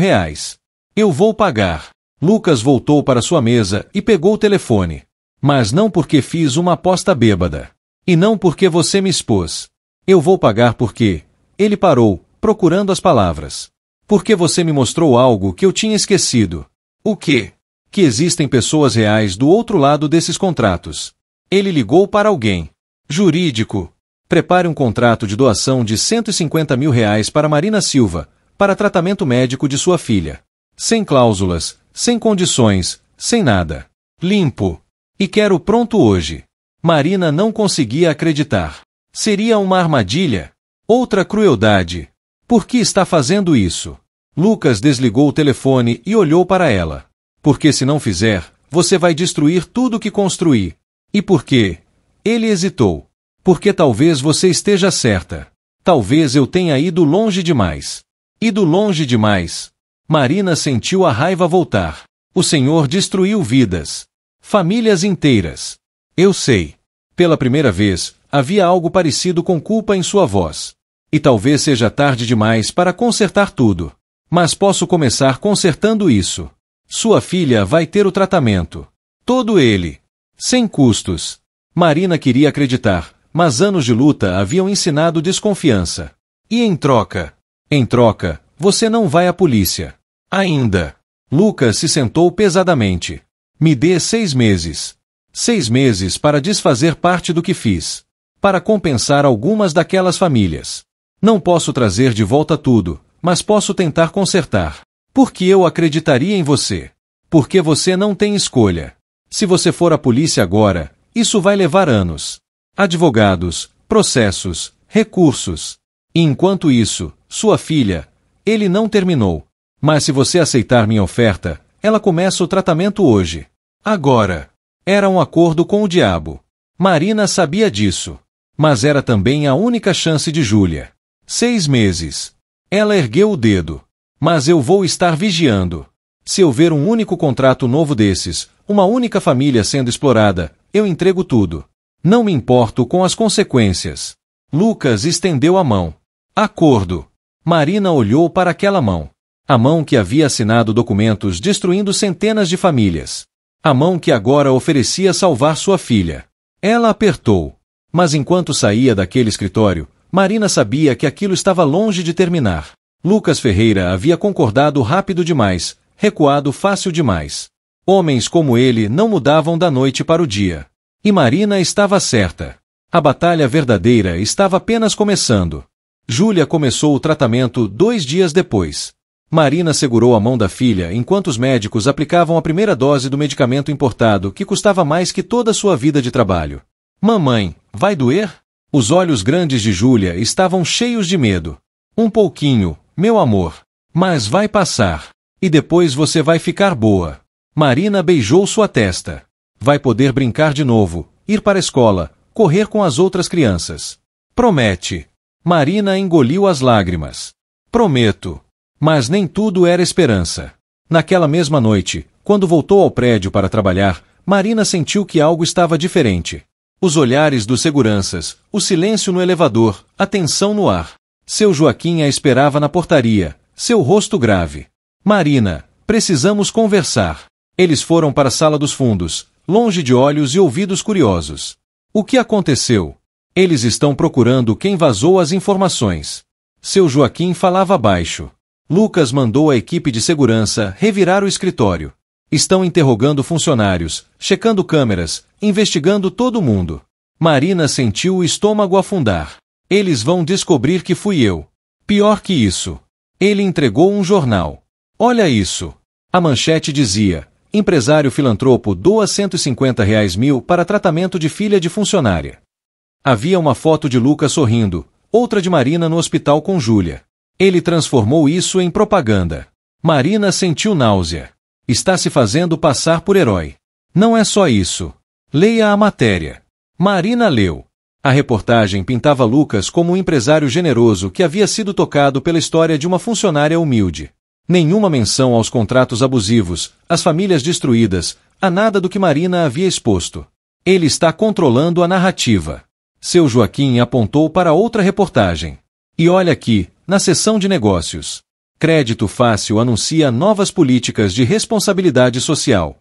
S1: Eu vou pagar. Lucas voltou para sua mesa e pegou o telefone. Mas não porque fiz uma aposta bêbada. E não porque você me expôs. Eu vou pagar porque... Ele parou, procurando as palavras. Porque você me mostrou algo que eu tinha esquecido. O quê? Que existem pessoas reais do outro lado desses contratos. Ele ligou para alguém. Jurídico. Prepare um contrato de doação de R$ 150 mil para Marina Silva, para tratamento médico de sua filha. Sem cláusulas, sem condições, sem nada. Limpo. E quero pronto hoje. Marina não conseguia acreditar. Seria uma armadilha? Outra crueldade. Por que está fazendo isso? Lucas desligou o telefone e olhou para ela. Porque se não fizer, você vai destruir tudo que construí. E por quê? Ele hesitou. Porque talvez você esteja certa. Talvez eu tenha ido longe demais. Ido longe demais. Marina sentiu a raiva voltar. O Senhor destruiu vidas. Famílias inteiras. Eu sei. Pela primeira vez, havia algo parecido com culpa em sua voz. E talvez seja tarde demais para consertar tudo. Mas posso começar consertando isso. Sua filha vai ter o tratamento. Todo ele. Sem custos. Marina queria acreditar, mas anos de luta haviam ensinado desconfiança. E em troca? Em troca, você não vai à polícia. Ainda. Lucas se sentou pesadamente. Me dê 6 meses. 6 meses para desfazer parte do que fiz. Para compensar algumas daquelas famílias. Não posso trazer de volta tudo, mas posso tentar consertar. Porque eu acreditaria em você. Porque você não tem escolha. Se você for à polícia agora, isso vai levar anos. Advogados, processos, recursos. E enquanto isso, sua filha, ele não terminou. Mas se você aceitar minha oferta, ela começa o tratamento hoje. Agora. Era um acordo com o diabo. Marina sabia disso. Mas era também a única chance de Júlia. 6 meses. Ela ergueu o dedo. Mas eu vou estar vigiando. Se eu ver um único contrato novo desses, uma única família sendo explorada, eu entrego tudo. Não me importo com as consequências. Lucas estendeu a mão. Acordo. Marina olhou para aquela mão. A mão que havia assinado documentos destruindo centenas de famílias. A mão que agora oferecia salvar sua filha. Ela apertou. Mas enquanto saía daquele escritório, Marina sabia que aquilo estava longe de terminar. Lucas Ferreira havia concordado rápido demais, recuado fácil demais. Homens como ele não mudavam da noite para o dia. E Marina estava certa. A batalha verdadeira estava apenas começando. Júlia começou o tratamento 2 dias depois. Marina segurou a mão da filha enquanto os médicos aplicavam a primeira dose do medicamento importado que custava mais que toda a sua vida de trabalho. Mamãe, vai doer? Os olhos grandes de Júlia estavam cheios de medo. Um pouquinho, meu amor. Mas vai passar. E depois você vai ficar boa. Marina beijou sua testa. Vai poder brincar de novo, ir para a escola, correr com as outras crianças. Promete. Marina engoliu as lágrimas. Prometo. Mas nem tudo era esperança. Naquela mesma noite, quando voltou ao prédio para trabalhar, Marina sentiu que algo estava diferente. Os olhares dos seguranças, o silêncio no elevador, a tensão no ar. Seu Joaquim a esperava na portaria, seu rosto grave. Marina, precisamos conversar. Eles foram para a sala dos fundos, longe de olhos e ouvidos curiosos. O que aconteceu? Eles estão procurando quem vazou as informações. Seu Joaquim falava baixo. Lucas mandou a equipe de segurança revirar o escritório. Estão interrogando funcionários, checando câmeras, investigando todo mundo. Marina sentiu o estômago afundar. Eles vão descobrir que fui eu. Pior que isso. Ele entregou um jornal. Olha isso. A manchete dizia: empresário filantropo doa R$ 150 mil para tratamento de filha de funcionária. Havia uma foto de Lucas sorrindo, outra de Marina no hospital com Júlia. Ele transformou isso em propaganda. Marina sentiu náusea. Está se fazendo passar por herói. Não é só isso. Leia a matéria. Marina leu. A reportagem pintava Lucas como um empresário generoso que havia sido tocado pela história de uma funcionária humilde. Nenhuma menção aos contratos abusivos, às famílias destruídas, a nada do que Marina havia exposto. Ele está controlando a narrativa. Seu Joaquim apontou para outra reportagem. E olha aqui, na seção de negócios. Crédito Fácil anuncia novas políticas de responsabilidade social.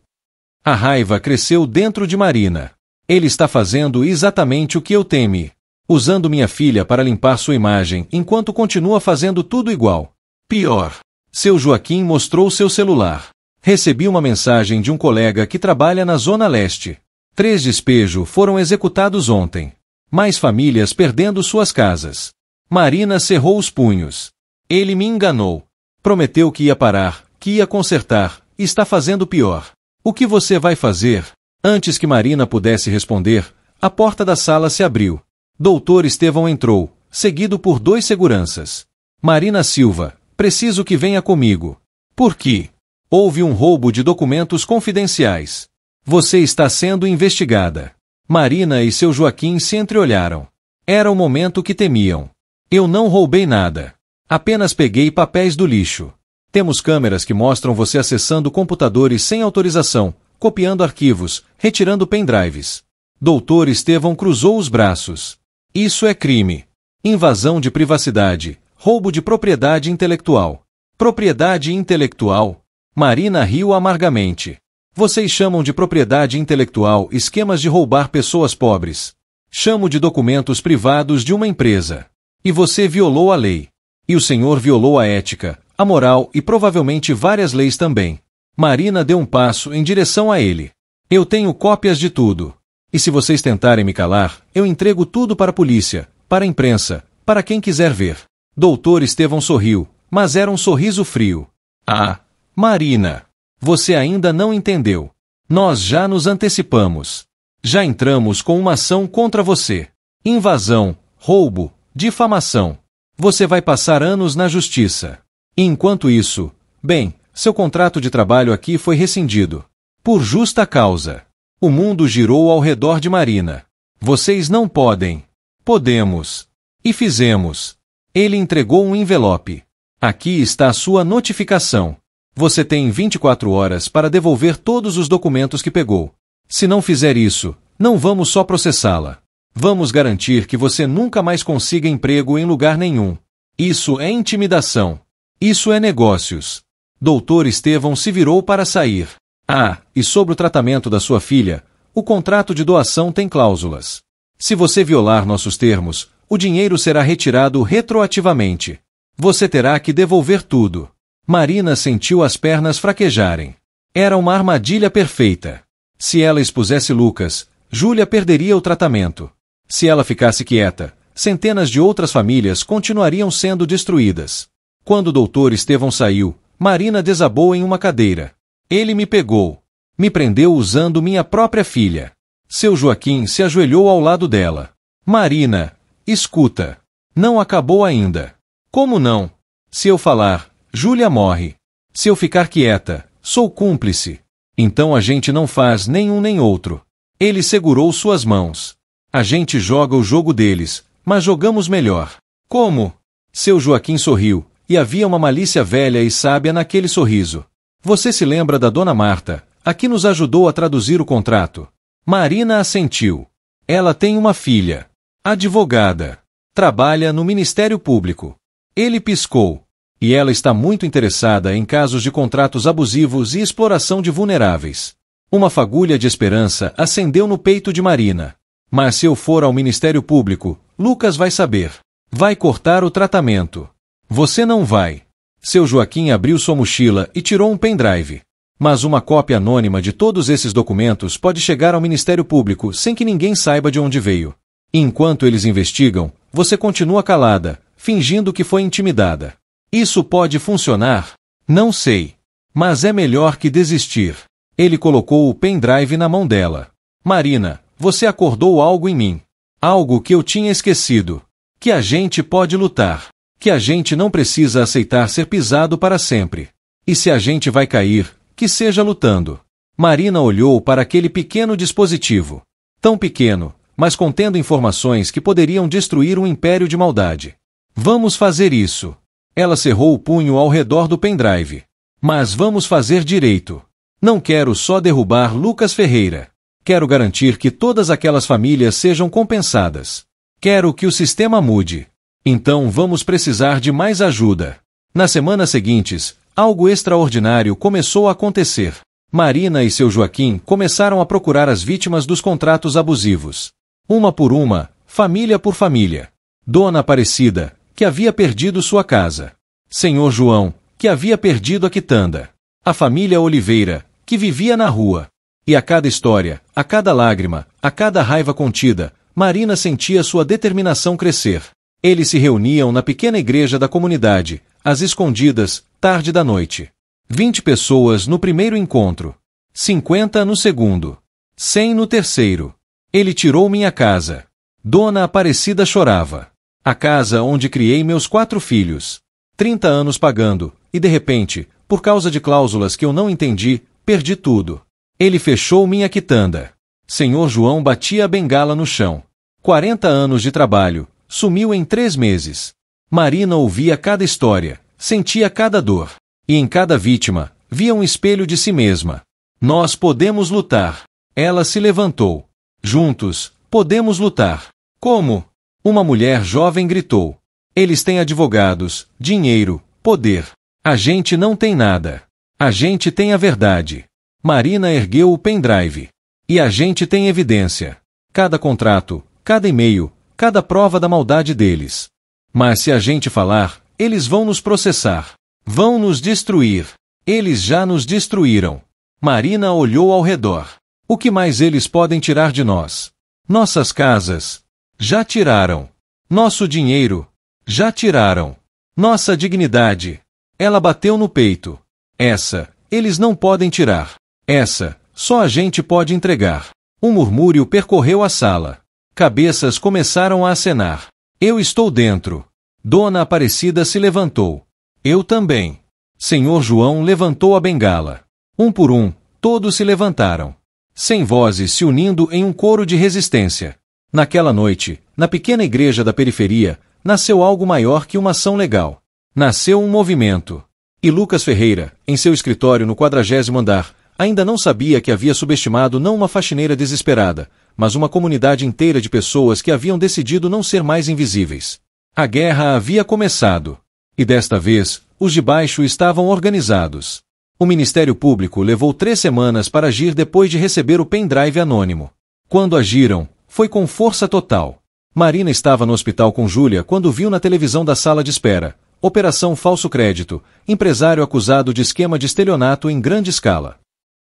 S1: A raiva cresceu dentro de Marina. Ele está fazendo exatamente o que eu temi. Usando minha filha para limpar sua imagem enquanto continua fazendo tudo igual. Pior. Seu Joaquim mostrou seu celular. Recebi uma mensagem de um colega que trabalha na Zona Leste. 3 despejos foram executados ontem. Mais famílias perdendo suas casas. Marina cerrou os punhos. Ele me enganou. Prometeu que ia parar, que ia consertar, e está fazendo pior. O que você vai fazer? Antes que Marina pudesse responder, a porta da sala se abriu. Doutor Estevão entrou, seguido por 2 seguranças. Marina Silva, preciso que venha comigo. Por quê? Houve um roubo de documentos confidenciais. Você está sendo investigada. Marina e seu Joaquim se entreolharam. Era o momento que temiam. Eu não roubei nada. Apenas peguei papéis do lixo. Temos câmeras que mostram você acessando computadores sem autorização, copiando arquivos, retirando pendrives. Doutor Estevão cruzou os braços. Isso é crime. Invasão de privacidade, roubo de propriedade intelectual. Propriedade intelectual? Marina riu amargamente. Vocês chamam de propriedade intelectual esquemas de roubar pessoas pobres. Chamo de documentos privados de uma empresa. E você violou a lei. E o senhor violou a ética, a moral e provavelmente várias leis também. Marina deu um passo em direção a ele. Eu tenho cópias de tudo. E se vocês tentarem me calar, eu entrego tudo para a polícia, para a imprensa, para quem quiser ver. Doutor Estevão sorriu, mas era um sorriso frio. Ah, Marina! Você ainda não entendeu. Nós já nos antecipamos. Já entramos com uma ação contra você. Invasão, roubo, difamação. Você vai passar anos na justiça. E enquanto isso, bem, seu contrato de trabalho aqui foi rescindido. Por justa causa. O mundo girou ao redor de Marina. Vocês não podem. Podemos. E fizemos. Ele entregou um envelope. Aqui está a sua notificação. Você tem 24 horas para devolver todos os documentos que pegou. Se não fizer isso, não vamos só processá-la. Vamos garantir que você nunca mais consiga emprego em lugar nenhum. Isso é intimidação. Isso é negócios. Doutor Estevão se virou para sair. Ah, e sobre o tratamento da sua filha, o contrato de doação tem cláusulas. Se você violar nossos termos, o dinheiro será retirado retroativamente. Você terá que devolver tudo. Marina sentiu as pernas fraquejarem. Era uma armadilha perfeita. Se ela expusesse Lucas, Júlia perderia o tratamento. Se ela ficasse quieta, centenas de outras famílias continuariam sendo destruídas. Quando o doutor Estevão saiu, Marina desabou em uma cadeira. Ele me pegou. Me prendeu usando minha própria filha. Seu Joaquim se ajoelhou ao lado dela. Marina, escuta. Não acabou ainda. Como não? Se eu falar, Júlia morre. Se eu ficar quieta, sou cúmplice. Então a gente não faz nenhum nem outro. Ele segurou suas mãos. A gente joga o jogo deles, mas jogamos melhor. Como? Seu Joaquim sorriu, e havia uma malícia velha e sábia naquele sorriso. Você se lembra da Dona Marta, a que nos ajudou a traduzir o contrato? Marina assentiu. Ela tem uma filha. Advogada. Trabalha no Ministério Público. Ele piscou. E ela está muito interessada em casos de contratos abusivos e exploração de vulneráveis. Uma fagulha de esperança acendeu no peito de Marina. Mas se eu for ao Ministério Público, Lucas vai saber. Vai cortar o tratamento. Você não vai. Seu Joaquim abriu sua mochila e tirou um pendrive. Mas uma cópia anônima de todos esses documentos pode chegar ao Ministério Público sem que ninguém saiba de onde veio. E enquanto eles investigam, você continua calada, fingindo que foi intimidada. Isso pode funcionar? Não sei. Mas é melhor que desistir. Ele colocou o pendrive na mão dela. Marina, você acordou algo em mim. Algo que eu tinha esquecido. Que a gente pode lutar. Que a gente não precisa aceitar ser pisado para sempre. E se a gente vai cair, que seja lutando. Marina olhou para aquele pequeno dispositivo. Tão pequeno, mas contendo informações que poderiam destruir um império de maldade. Vamos fazer isso. Ela cerrou o punho ao redor do pendrive. Mas vamos fazer direito. Não quero só derrubar Lucas Ferreira. Quero garantir que todas aquelas famílias sejam compensadas. Quero que o sistema mude. Então vamos precisar de mais ajuda. Nas semanas seguintes, algo extraordinário começou a acontecer. Marina e seu Joaquim começaram a procurar as vítimas dos contratos abusivos. Uma por uma, família por família. Dona Aparecida, que havia perdido sua casa. Senhor João, que havia perdido a quitanda. A família Oliveira, que vivia na rua. E a cada história, a cada lágrima, a cada raiva contida, Marina sentia sua determinação crescer. Eles se reuniam na pequena igreja da comunidade, às escondidas, tarde da noite. 20 pessoas no primeiro encontro. 50 no segundo. 100 no terceiro. Ele tirou minha casa. Dona Aparecida chorava. A casa onde criei meus 4 filhos. 30 anos pagando, e de repente, por causa de cláusulas que eu não entendi, perdi tudo. Ele fechou minha quitanda. Senhor João batia a bengala no chão. 40 anos de trabalho, sumiu em 3 meses. Marina ouvia cada história, sentia cada dor. E em cada vítima, via um espelho de si mesma. Nós podemos lutar. Ela se levantou. Juntos, podemos lutar. Como? Uma mulher jovem gritou. Eles têm advogados, dinheiro, poder. A gente não tem nada. A gente tem a verdade. Marina ergueu o pendrive. E a gente tem evidência. Cada contrato, cada e-mail, cada prova da maldade deles. Mas se a gente falar, eles vão nos processar. Vão nos destruir. Eles já nos destruíram. Marina olhou ao redor. O que mais eles podem tirar de nós? Nossas casas. Já tiraram. Nosso dinheiro. Já tiraram. Nossa dignidade. Ela bateu no peito. Essa, eles não podem tirar. Essa, só a gente pode entregar. Um murmúrio percorreu a sala. Cabeças começaram a acenar. Eu estou dentro. Dona Aparecida se levantou. Eu também. Senhor João levantou a bengala. Um por um, todos se levantaram. 100 vozes se unindo em um coro de resistência. Naquela noite, na pequena igreja da periferia, nasceu algo maior que uma ação legal. Nasceu um movimento. E Lucas Ferreira, em seu escritório no 40º andar, ainda não sabia que havia subestimado não uma faxineira desesperada, mas uma comunidade inteira de pessoas que haviam decidido não ser mais invisíveis. A guerra havia começado. E desta vez, os de baixo estavam organizados. O Ministério Público levou 3 semanas para agir depois de receber o pendrive anônimo. Quando agiram, foi com força total. Marina estava no hospital com Júlia quando viu na televisão da sala de espera: Operação Falso Crédito, empresário acusado de esquema de estelionato em grande escala.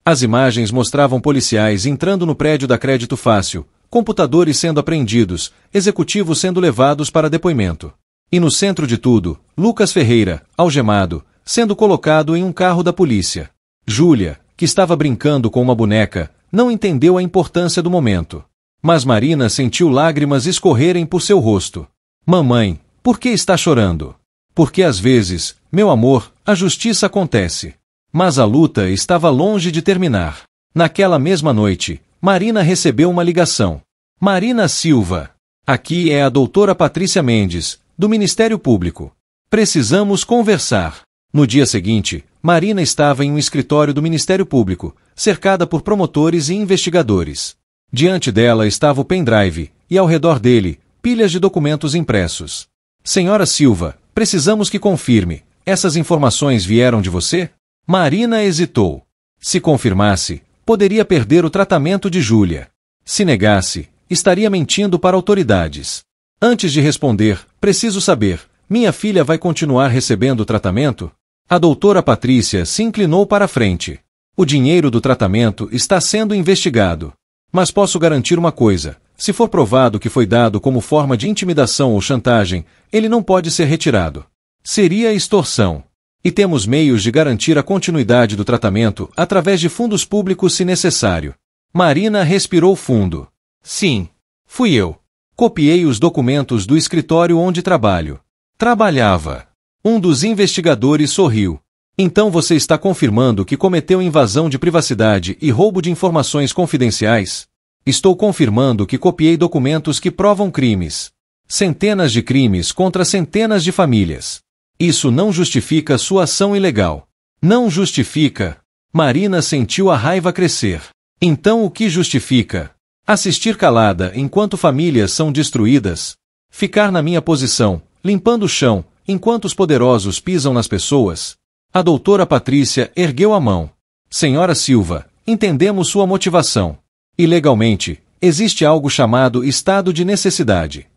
S1: As imagens mostravam policiais entrando no prédio da Crédito Fácil, computadores sendo apreendidos, executivos sendo levados para depoimento. E no centro de tudo, Lucas Ferreira, algemado, sendo colocado em um carro da polícia. Júlia, que estava brincando com uma boneca, não entendeu a importância do momento. Mas Marina sentiu lágrimas escorrerem por seu rosto. Mamãe, por que está chorando? Porque às vezes, meu amor, a justiça acontece. Mas a luta estava longe de terminar. Naquela mesma noite, Marina recebeu uma ligação. Marina Silva. Aqui é a doutora Patrícia Mendes, do Ministério Público. Precisamos conversar. No dia seguinte, Marina estava em um escritório do Ministério Público, cercada por promotores e investigadores. Diante dela estava o pendrive, e ao redor dele, pilhas de documentos impressos. Senhora Silva, precisamos que confirme. Essas informações vieram de você? Marina hesitou. Se confirmasse, poderia perder o tratamento de Júlia. Se negasse, estaria mentindo para autoridades. Antes de responder, preciso saber, minha filha vai continuar recebendo o tratamento? A doutora Patrícia se inclinou para a frente. O dinheiro do tratamento está sendo investigado. Mas posso garantir uma coisa, se for provado que foi dado como forma de intimidação ou chantagem, ele não pode ser retirado. Seria extorsão. E temos meios de garantir a continuidade do tratamento através de fundos públicos se necessário. Marina respirou fundo. Sim, fui eu. Copiei os documentos do escritório onde trabalho. Trabalhava. Um dos investigadores sorriu. Então você está confirmando que cometeu invasão de privacidade e roubo de informações confidenciais? Estou confirmando que copiei documentos que provam crimes. Centenas de crimes contra centenas de famílias. Isso não justifica sua ação ilegal. Não justifica. Marina sentiu a raiva crescer. Então o que justifica? Assistir calada enquanto famílias são destruídas? Ficar na minha posição, limpando o chão, enquanto os poderosos pisam nas pessoas? A doutora Patrícia ergueu a mão. Senhora Silva, entendemos sua motivação. E legalmente, existe algo chamado estado de necessidade.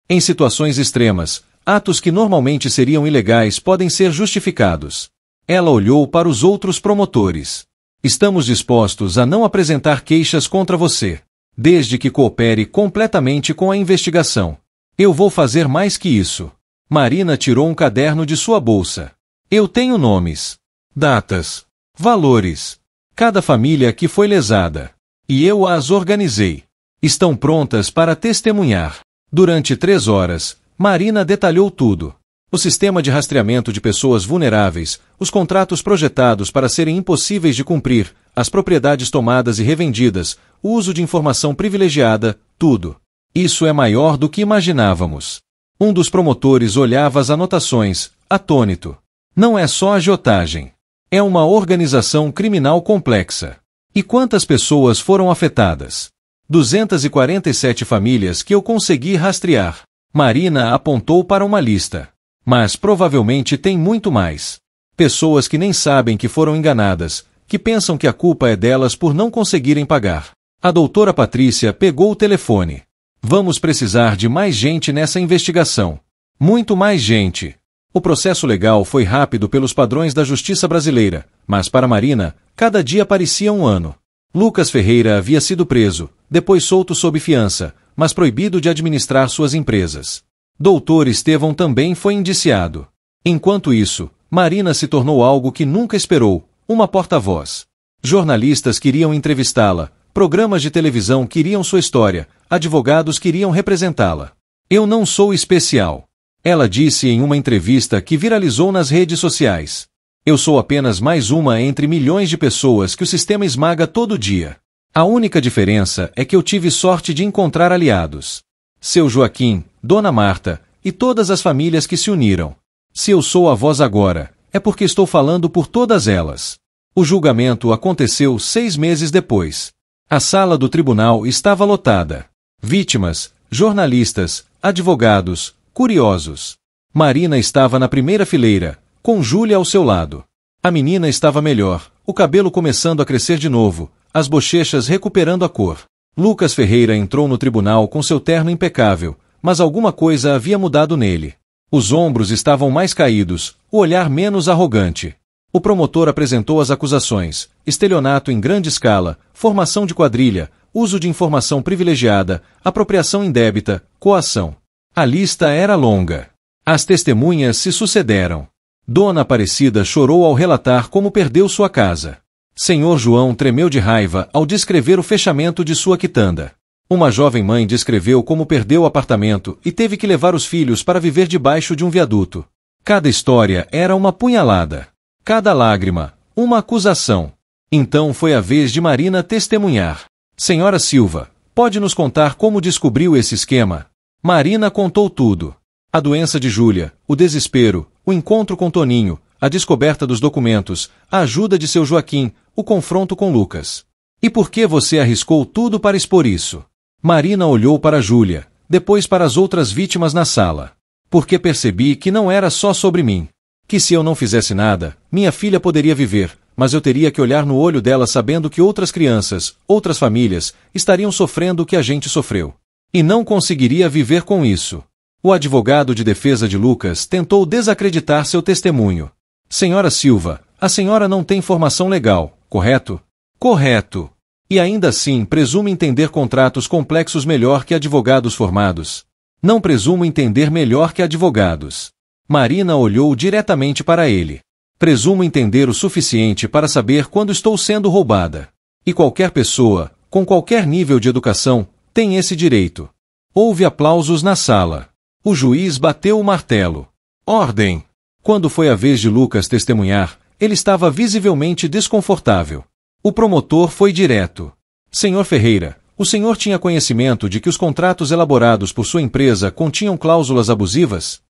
S1: Em situações extremas, atos que normalmente seriam ilegais podem ser justificados. Ela olhou para os outros promotores. Estamos dispostos a não apresentar queixas contra você, desde que coopere completamente com a investigação. Eu vou fazer mais que isso. Marina tirou um caderno de sua bolsa. Eu tenho nomes, datas, valores. Cada família que foi lesada. E eu as organizei. Estão prontas para testemunhar. Durante 3 horas, Marina detalhou tudo. O sistema de rastreamento de pessoas vulneráveis, os contratos projetados para serem impossíveis de cumprir, as propriedades tomadas e revendidas, o uso de informação privilegiada, tudo. Isso é maior do que imaginávamos. Um dos promotores olhava as anotações, atônito. Não é só agiotagem. É uma organização criminal complexa. E quantas pessoas foram afetadas? 247 famílias que eu consegui rastrear. Marina apontou para uma lista. Mas provavelmente tem muito mais. Pessoas que nem sabem que foram enganadas, que pensam que a culpa é delas por não conseguirem pagar. A doutora Patrícia pegou o telefone. Vamos precisar de mais gente nessa investigação. Muito mais gente. O processo legal foi rápido pelos padrões da justiça brasileira, mas para Marina, cada dia parecia um ano. Lucas Ferreira havia sido preso, depois solto sob fiança, mas proibido de administrar suas empresas. Doutor Estevão também foi indiciado. Enquanto isso, Marina se tornou algo que nunca esperou, uma porta-voz. Jornalistas queriam entrevistá-la, programas de televisão queriam sua história, advogados queriam representá-la. Eu não sou especial. Ela disse em uma entrevista que viralizou nas redes sociais. Eu sou apenas mais uma entre milhões de pessoas que o sistema esmaga todo dia. A única diferença é que eu tive sorte de encontrar aliados. Seu Joaquim, Dona Marta, e todas as famílias que se uniram. Se eu sou a voz agora, é porque estou falando por todas elas. O julgamento aconteceu 6 meses depois. A sala do tribunal estava lotada. Vítimas, jornalistas, advogados, curiosos. Marina estava na primeira fileira, com Júlia ao seu lado. A menina estava melhor, o cabelo começando a crescer de novo, as bochechas recuperando a cor. Lucas Ferreira entrou no tribunal com seu terno impecável, mas alguma coisa havia mudado nele. Os ombros estavam mais caídos, o olhar menos arrogante. O promotor apresentou as acusações: estelionato em grande escala, formação de quadrilha, uso de informação privilegiada, apropriação indébita, coação. A lista era longa. As testemunhas se sucederam. Dona Aparecida chorou ao relatar como perdeu sua casa. Senhor João tremeu de raiva ao descrever o fechamento de sua quitanda. Uma jovem mãe descreveu como perdeu o apartamento e teve que levar os filhos para viver debaixo de um viaduto. Cada história era uma punhalada. Cada lágrima, uma acusação. Então foi a vez de Marina testemunhar. Senhora Silva, pode nos contar como descobriu esse esquema? Marina contou tudo. A doença de Júlia, o desespero, o encontro com Toninho, a descoberta dos documentos, a ajuda de seu Joaquim, o confronto com Lucas. E por que você arriscou tudo para expor isso? Marina olhou para Júlia, depois para as outras vítimas na sala. Porque percebi que não era só sobre mim. Que se eu não fizesse nada, minha filha poderia viver, mas eu teria que olhar no olho dela sabendo que outras crianças, outras famílias, estariam sofrendo o que a gente sofreu. E não conseguiria viver com isso. O advogado de defesa de Lucas tentou desacreditar seu testemunho. Senhora Silva, a senhora não tem formação legal, correto? Correto. E ainda assim presume entender contratos complexos melhor que advogados formados. Não presumo entender melhor que advogados. Marina olhou diretamente para ele. Presumo entender o suficiente para saber quando estou sendo roubada. E qualquer pessoa, com qualquer nível de educação, tem esse direito. Houve aplausos na sala. O juiz bateu o martelo. Ordem! Quando foi a vez de Lucas testemunhar, ele estava visivelmente desconfortável. O promotor foi direto. Senhor Ferreira, o senhor tinha conhecimento de que os contratos elaborados por sua empresa continham cláusulas abusivas?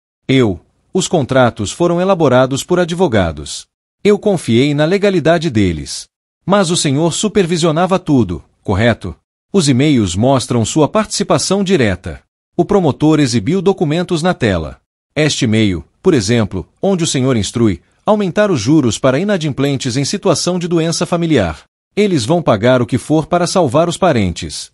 S1: Os contratos foram elaborados por advogados. Eu confiei na legalidade deles. Mas o senhor supervisionava tudo, correto? Os e-mails mostram sua participação direta. O promotor exibiu documentos na tela. Este e-mail, por exemplo, onde o Senhor instrui, aumentar os juros para inadimplentes em situação de doença familiar. Eles vão pagar o que for para salvar os parentes.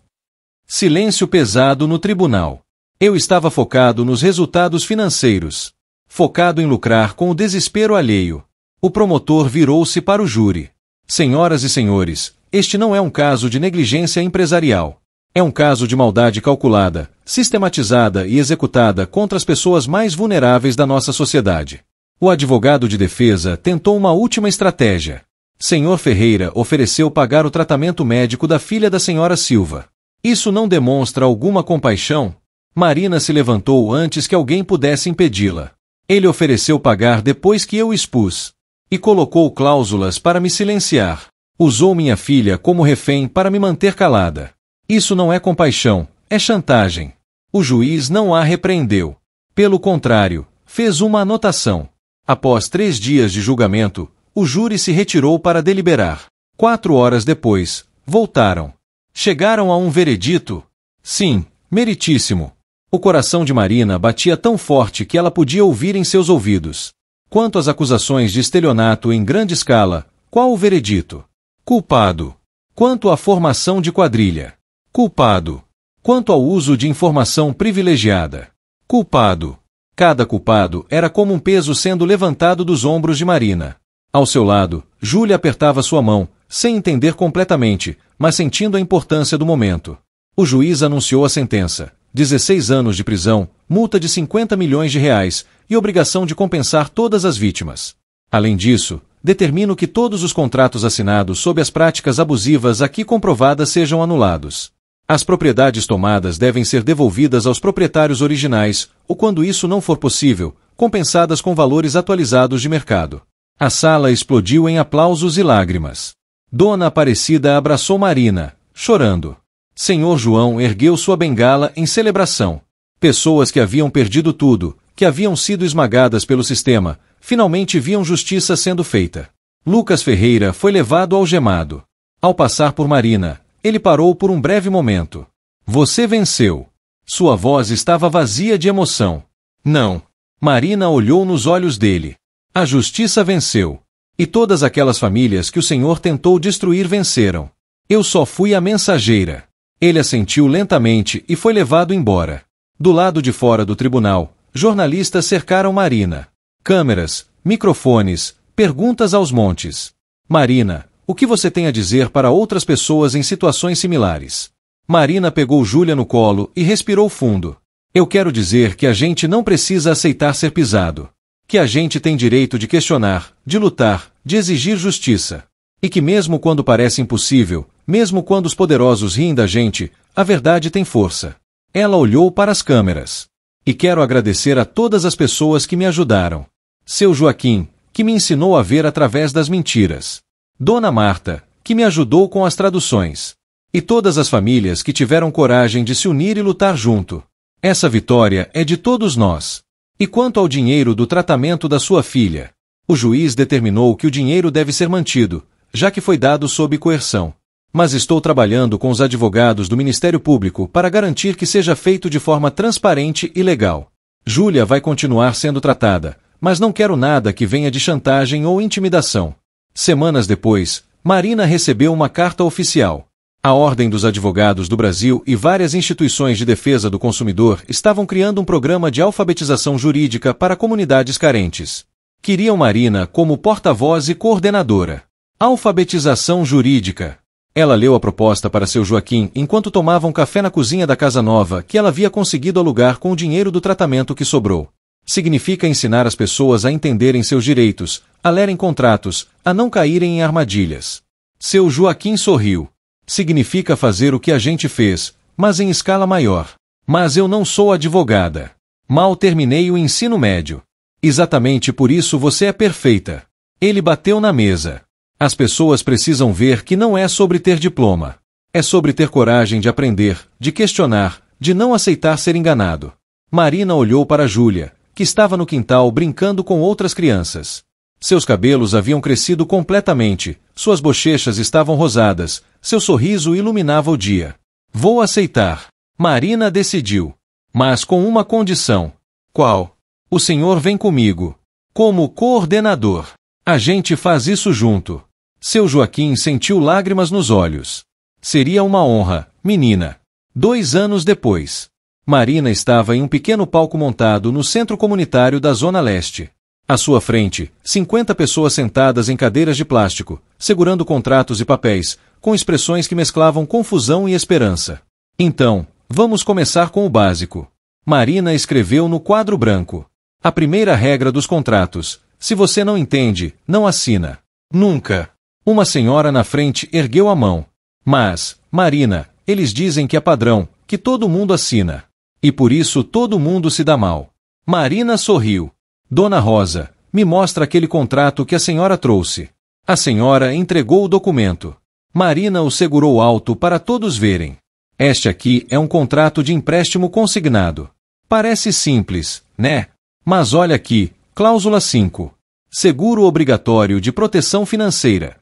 S1: Silêncio pesado no tribunal. Eu estava focado nos resultados financeiros. Focado em lucrar com o desespero alheio. O promotor virou-se para o júri. Senhoras e senhores, este não é um caso de negligência empresarial. É um caso de maldade calculada, sistematizada e executada contra as pessoas mais vulneráveis da nossa sociedade. O advogado de defesa tentou uma última estratégia. Senhor Ferreira ofereceu pagar o tratamento médico da filha da senhora Silva. Isso não demonstra alguma compaixão? Marina se levantou antes que alguém pudesse impedi-la. Ele ofereceu pagar depois que eu expus. E colocou cláusulas para me silenciar. Usou minha filha como refém para me manter calada. Isso não é compaixão, é chantagem. O juiz não a repreendeu. Pelo contrário, fez uma anotação. Após 3 dias de julgamento, o júri se retirou para deliberar. 4 horas depois, voltaram. Chegaram a um veredito? Sim, meritíssimo. O coração de Marina batia tão forte que ela podia ouvir em seus ouvidos. Quanto às acusações de estelionato em grande escala, qual o veredito? Culpado. Quanto à formação de quadrilha? Culpado. Quanto ao uso de informação privilegiada? Culpado. Cada culpado era como um peso sendo levantado dos ombros de Marina. Ao seu lado, Júlia apertava sua mão, sem entender completamente, mas sentindo a importância do momento. O juiz anunciou a sentença: 16 anos de prisão, multa de 50 milhões de reais e obrigação de compensar todas as vítimas. Além disso, determino que todos os contratos assinados sob as práticas abusivas aqui comprovadas sejam anulados. As propriedades tomadas devem ser devolvidas aos proprietários originais, ou quando isso não for possível, compensadas com valores atualizados de mercado. A sala explodiu em aplausos e lágrimas. Dona Aparecida abraçou Marina, chorando. Senhor João ergueu sua bengala em celebração. Pessoas que haviam perdido tudo, que haviam sido esmagadas pelo sistema, finalmente viam justiça sendo feita. Lucas Ferreira foi levado algemado. Ao passar por Marina, ele parou por um breve momento. Você venceu. Sua voz estava vazia de emoção. Não. Marina olhou nos olhos dele. A justiça venceu. E todas aquelas famílias que o Senhor tentou destruir venceram. Eu só fui a mensageira. Ele assentiu lentamente e foi levado embora. Do lado de fora do tribunal, jornalistas cercaram Marina. Câmeras, microfones, perguntas aos montes. Marina, o que você tem a dizer para outras pessoas em situações similares? Marina pegou Júlia no colo e respirou fundo. Eu quero dizer que a gente não precisa aceitar ser pisado. Que a gente tem direito de questionar, de lutar, de exigir justiça. E que mesmo quando parece impossível, mesmo quando os poderosos riem da gente, a verdade tem força. Ela olhou para as câmeras. E quero agradecer a todas as pessoas que me ajudaram. Seu Joaquim, que me ensinou a ver através das mentiras. Dona Marta, que me ajudou com as traduções. E todas as famílias que tiveram coragem de se unir e lutar junto. Essa vitória é de todos nós. E quanto ao dinheiro do tratamento da sua filha? O juiz determinou que o dinheiro deve ser mantido, já que foi dado sob coerção. Mas estou trabalhando com os advogados do Ministério Público para garantir que seja feito de forma transparente e legal. Júlia vai continuar sendo tratada, mas não quero nada que venha de chantagem ou intimidação. Semanas depois, Marina recebeu uma carta oficial. A Ordem dos Advogados do Brasil e várias instituições de defesa do consumidor estavam criando um programa de alfabetização jurídica para comunidades carentes. Queriam Marina como porta-voz e coordenadora. Alfabetização jurídica. Ela leu a proposta para seu Joaquim enquanto tomava um café na cozinha da casa nova que ela havia conseguido alugar com o dinheiro do tratamento que sobrou. Significa ensinar as pessoas a entenderem seus direitos, a lerem contratos, a não caírem em armadilhas. Seu Joaquim sorriu. Significa fazer o que a gente fez, mas em escala maior. Mas eu não sou advogada. Mal terminei o ensino médio. Exatamente por isso você é perfeita. Ele bateu na mesa. As pessoas precisam ver que não é sobre ter diploma. É sobre ter coragem de aprender, de questionar, de não aceitar ser enganado. Marina olhou para Júlia, que estava no quintal brincando com outras crianças. Seus cabelos haviam crescido completamente, suas bochechas estavam rosadas, seu sorriso iluminava o dia. Vou aceitar. Marina decidiu. Mas com uma condição. Qual? O senhor vem comigo. Como coordenador. A gente faz isso junto. Seu Joaquim sentiu lágrimas nos olhos. Seria uma honra, menina. 2 anos depois. Marina estava em um pequeno palco montado no centro comunitário da Zona Leste. À sua frente, 50 pessoas sentadas em cadeiras de plástico, segurando contratos e papéis, com expressões que mesclavam confusão e esperança. Então, vamos começar com o básico. Marina escreveu no quadro branco. A primeira regra dos contratos: se você não entende, não assina. Nunca. Uma senhora na frente ergueu a mão. Mas, Marina, eles dizem que é padrão, que todo mundo assina. E por isso todo mundo se dá mal. Marina sorriu. Dona Rosa, me mostra aquele contrato que a senhora trouxe. A senhora entregou o documento. Marina o segurou alto para todos verem. Este aqui é um contrato de empréstimo consignado. Parece simples, né? Mas olha aqui, cláusula 5. Seguro obrigatório de proteção financeira.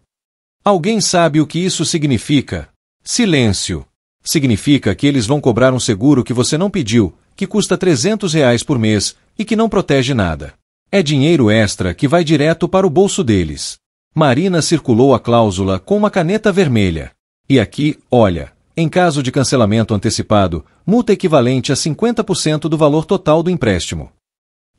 S1: Alguém sabe o que isso significa? Silêncio. Significa que eles vão cobrar um seguro que você não pediu, que custa R$300 por mês e que não protege nada. É dinheiro extra que vai direto para o bolso deles. Marina circulou a cláusula com uma caneta vermelha. E aqui, olha, em caso de cancelamento antecipado, multa equivalente a 50% do valor total do empréstimo.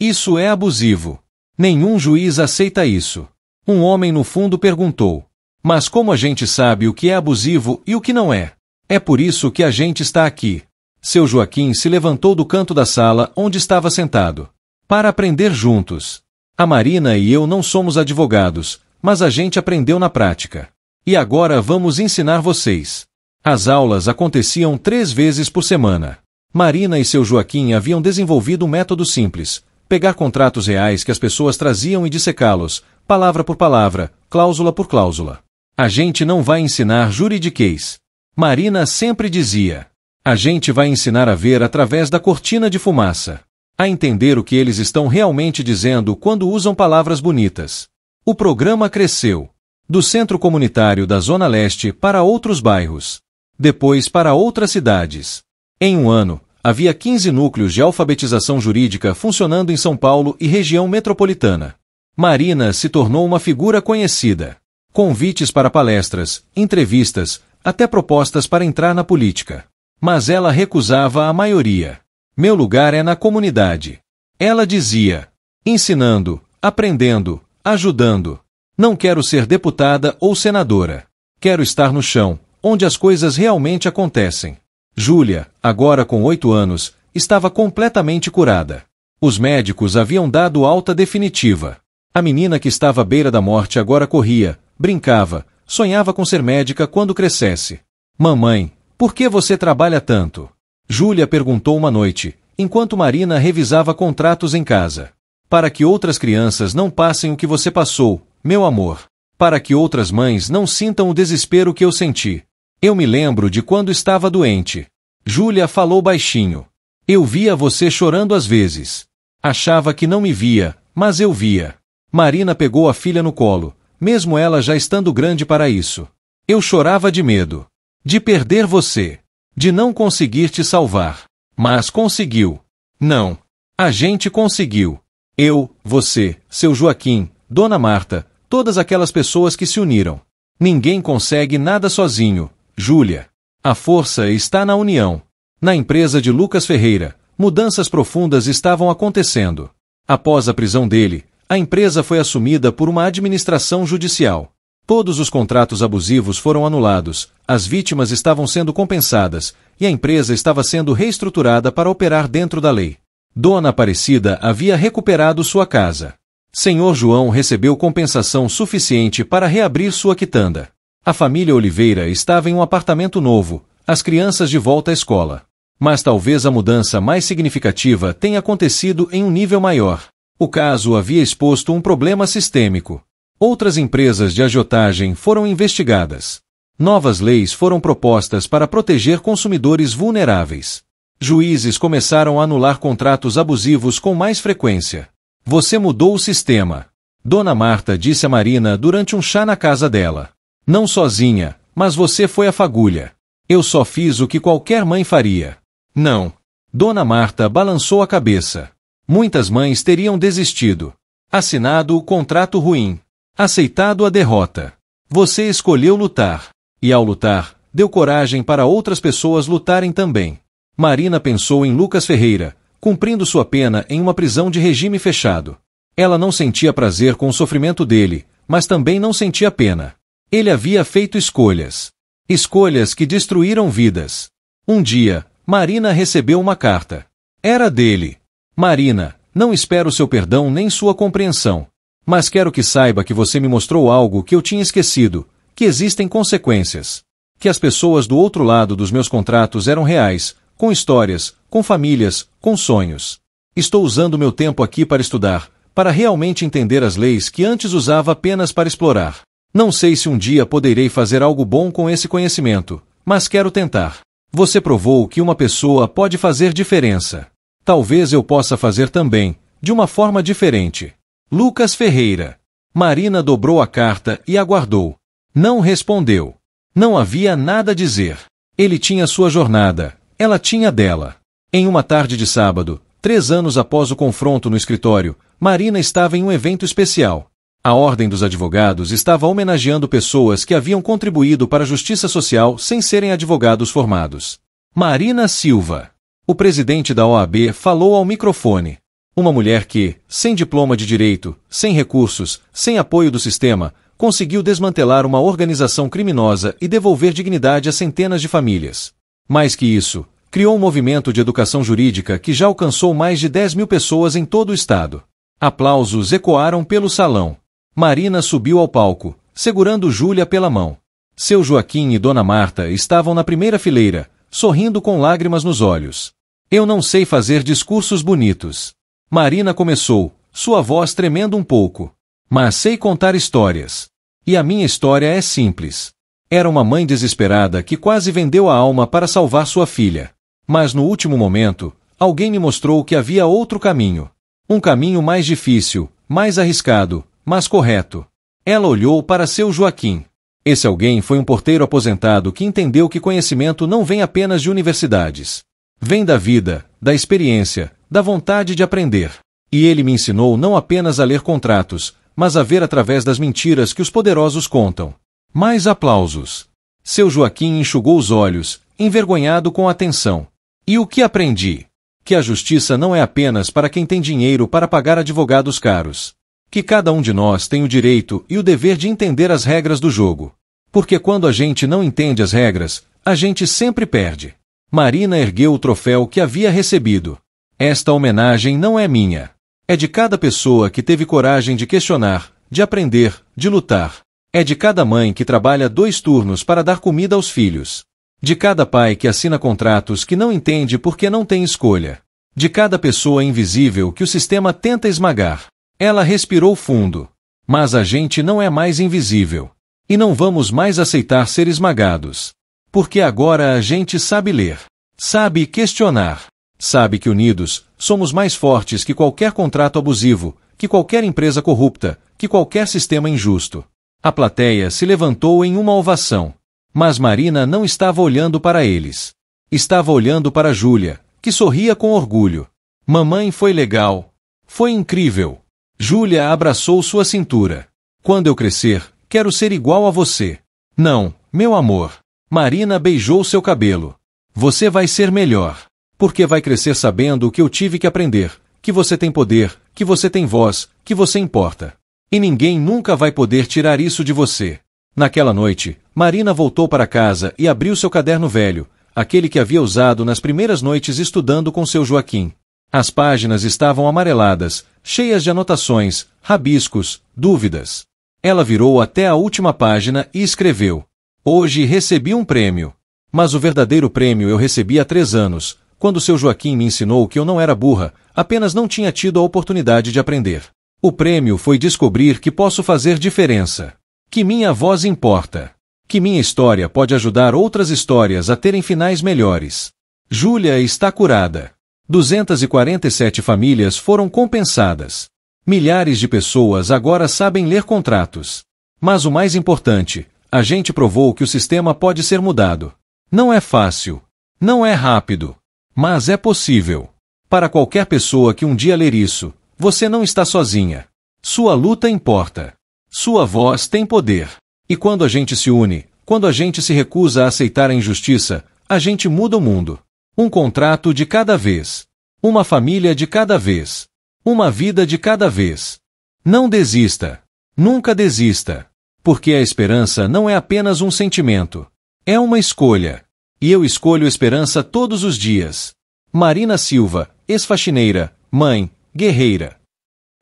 S1: Isso é abusivo. Nenhum juiz aceita isso. Um homem no fundo perguntou. Mas como a gente sabe o que é abusivo e o que não é? É por isso que a gente está aqui. Seu Joaquim se levantou do canto da sala onde estava sentado. Para aprender juntos. A Marina e eu não somos advogados, mas a gente aprendeu na prática. E agora vamos ensinar vocês. As aulas aconteciam 3 vezes por semana. Marina e seu Joaquim haviam desenvolvido um método simples: pegar contratos reais que as pessoas traziam e dissecá-los, palavra por palavra, cláusula por cláusula. A gente não vai ensinar juridiquês. Marina sempre dizia. A gente vai ensinar a ver através da cortina de fumaça. A entender o que eles estão realmente dizendo quando usam palavras bonitas. O programa cresceu. Do centro comunitário da Zona Leste para outros bairros. Depois para outras cidades. Em um ano, havia 15 núcleos de alfabetização jurídica funcionando em São Paulo e região metropolitana. Marina se tornou uma figura conhecida. Convites para palestras, entrevistas, até propostas para entrar na política. Mas ela recusava a maioria. Meu lugar é na comunidade. Ela dizia. Ensinando, aprendendo, ajudando. Não quero ser deputada ou senadora. Quero estar no chão, onde as coisas realmente acontecem. Júlia, agora com 8 anos, estava completamente curada. Os médicos haviam dado alta definitiva. A menina que estava à beira da morte agora corria, brincava, sonhava com ser médica quando crescesse. Mamãe, por que você trabalha tanto? Júlia perguntou uma noite, enquanto Marina revisava contratos em casa. Para que outras crianças não passem o que você passou, meu amor. Para que outras mães não sintam o desespero que eu senti. Eu me lembro de quando estava doente. Júlia falou baixinho. Eu via você chorando às vezes. Achava que não me via, mas eu via. Marina pegou a filha no colo, mesmo ela já estando grande para isso. Eu chorava de medo. De perder você. De não conseguir te salvar. Mas conseguiu. Não. A gente conseguiu. Eu, você, seu Joaquim, Dona Marta, todas aquelas pessoas que se uniram. Ninguém consegue nada sozinho, Júlia. A força está na união. Na empresa de Lucas Ferreira, mudanças profundas estavam acontecendo. Após a prisão dele, a empresa foi assumida por uma administração judicial. Todos os contratos abusivos foram anulados, as vítimas estavam sendo compensadas, e a empresa estava sendo reestruturada para operar dentro da lei. Dona Aparecida havia recuperado sua casa. Senhor João recebeu compensação suficiente para reabrir sua quitanda. A família Oliveira estava em um apartamento novo, as crianças de volta à escola. Mas talvez a mudança mais significativa tenha acontecido em um nível maior. O caso havia exposto um problema sistêmico. Outras empresas de agiotagem foram investigadas. Novas leis foram propostas para proteger consumidores vulneráveis. Juízes começaram a anular contratos abusivos com mais frequência. Você mudou o sistema. Dona Marta disse a Marina durante um chá na casa dela. Não sozinha, mas você foi a fagulha. Eu só fiz o que qualquer mãe faria. Não. Dona Marta balançou a cabeça. Muitas mães teriam desistido. Assinado o contrato ruim. Aceitado a derrota. Você escolheu lutar. E ao lutar, deu coragem para outras pessoas lutarem também. Marina pensou em Lucas Ferreira, cumprindo sua pena em uma prisão de regime fechado. Ela não sentia prazer com o sofrimento dele, mas também não sentia pena. Ele havia feito escolhas. Escolhas que destruíram vidas. Um dia, Marina recebeu uma carta. Era dele. Marina, não espero seu perdão nem sua compreensão. Mas quero que saiba que você me mostrou algo que eu tinha esquecido, que existem consequências. Que as pessoas do outro lado dos meus contratos eram reais, com histórias, com famílias, com sonhos. Estou usando meu tempo aqui para estudar, para realmente entender as leis que antes usava apenas para explorar. Não sei se um dia poderei fazer algo bom com esse conhecimento, mas quero tentar. Você provou que uma pessoa pode fazer diferença. Talvez eu possa fazer também, de uma forma diferente. Lucas Ferreira. Marina dobrou a carta e aguardou. Não respondeu. Não havia nada a dizer. Ele tinha sua jornada, ela tinha dela. Em uma tarde de sábado, 3 anos após o confronto no escritório, Marina estava em um evento especial. A Ordem dos Advogados estava homenageando pessoas que haviam contribuído para a justiça social sem serem advogados formados. Marina Silva. O presidente da OAB falou ao microfone. Uma mulher que, sem diploma de direito, sem recursos, sem apoio do sistema, conseguiu desmantelar uma organização criminosa e devolver dignidade a centenas de famílias. Mais que isso, criou um movimento de educação jurídica que já alcançou mais de 10.000 pessoas em todo o estado. Aplausos ecoaram pelo salão. Marina subiu ao palco, segurando Júlia pela mão. Seu Joaquim e Dona Marta estavam na primeira fileira, sorrindo com lágrimas nos olhos. Eu não sei fazer discursos bonitos. Marina começou, sua voz tremendo um pouco. Mas sei contar histórias. E a minha história é simples. Era uma mãe desesperada que quase vendeu a alma para salvar sua filha. Mas no último momento, alguém me mostrou que havia outro caminho. Um caminho mais difícil, mais arriscado, mas correto. Ela olhou para seu Joaquim. Esse alguém foi um porteiro aposentado que entendeu que conhecimento não vem apenas de universidades. Vem da vida, da experiência, da vontade de aprender. E ele me ensinou não apenas a ler contratos, mas a ver através das mentiras que os poderosos contam. Mais aplausos. Seu Joaquim enxugou os olhos, envergonhado com a atenção. E o que aprendi? Que a justiça não é apenas para quem tem dinheiro para pagar advogados caros. Que cada um de nós tem o direito e o dever de entender as regras do jogo. Porque quando a gente não entende as regras, a gente sempre perde. Marina ergueu o troféu que havia recebido. Esta homenagem não é minha. É de cada pessoa que teve coragem de questionar, de aprender, de lutar. É de cada mãe que trabalha 2 turnos para dar comida aos filhos. De cada pai que assina contratos que não entende porque não tem escolha. De cada pessoa invisível que o sistema tenta esmagar. Ela respirou fundo. Mas a gente não é mais invisível. E não vamos mais aceitar ser esmagados. Porque agora a gente sabe ler. Sabe questionar. Sabe que unidos, somos mais fortes que qualquer contrato abusivo, que qualquer empresa corrupta, que qualquer sistema injusto. A plateia se levantou em uma ovação. Mas Marina não estava olhando para eles. Estava olhando para Júlia, que sorria com orgulho. Mamãe foi legal. Foi incrível. Júlia abraçou sua cintura. Quando eu crescer, quero ser igual a você. Não, meu amor. Marina beijou seu cabelo. Você vai ser melhor. Porque vai crescer sabendo o que eu tive que aprender, que você tem poder, que você tem voz, que você importa. E ninguém nunca vai poder tirar isso de você. Naquela noite, Marina voltou para casa e abriu seu caderno velho, aquele que havia usado nas primeiras noites estudando com seu Joaquim. As páginas estavam amareladas, cheias de anotações, rabiscos, dúvidas. Ela virou até a última página e escreveu: Hoje recebi um prêmio. Mas o verdadeiro prêmio eu recebi há 3 anos, quando seu Joaquim me ensinou que eu não era burra, apenas não tinha tido a oportunidade de aprender. O prêmio foi descobrir que posso fazer diferença. Que minha voz importa. Que minha história pode ajudar outras histórias a terem finais melhores. Júlia está curada. 247 famílias foram compensadas. Milhares de pessoas agora sabem ler contratos. Mas o mais importante, a gente provou que o sistema pode ser mudado. Não é fácil. Não é rápido. Mas é possível. Para qualquer pessoa que um dia ler isso, você não está sozinha. Sua luta importa. Sua voz tem poder. E quando a gente se une, quando a gente se recusa a aceitar a injustiça, a gente muda o mundo. Um contrato de cada vez. Uma família de cada vez. Uma vida de cada vez. Não desista. Nunca desista. Porque a esperança não é apenas um sentimento. É uma escolha. E eu escolho esperança todos os dias. Marina Silva, ex-faxineira, mãe, guerreira.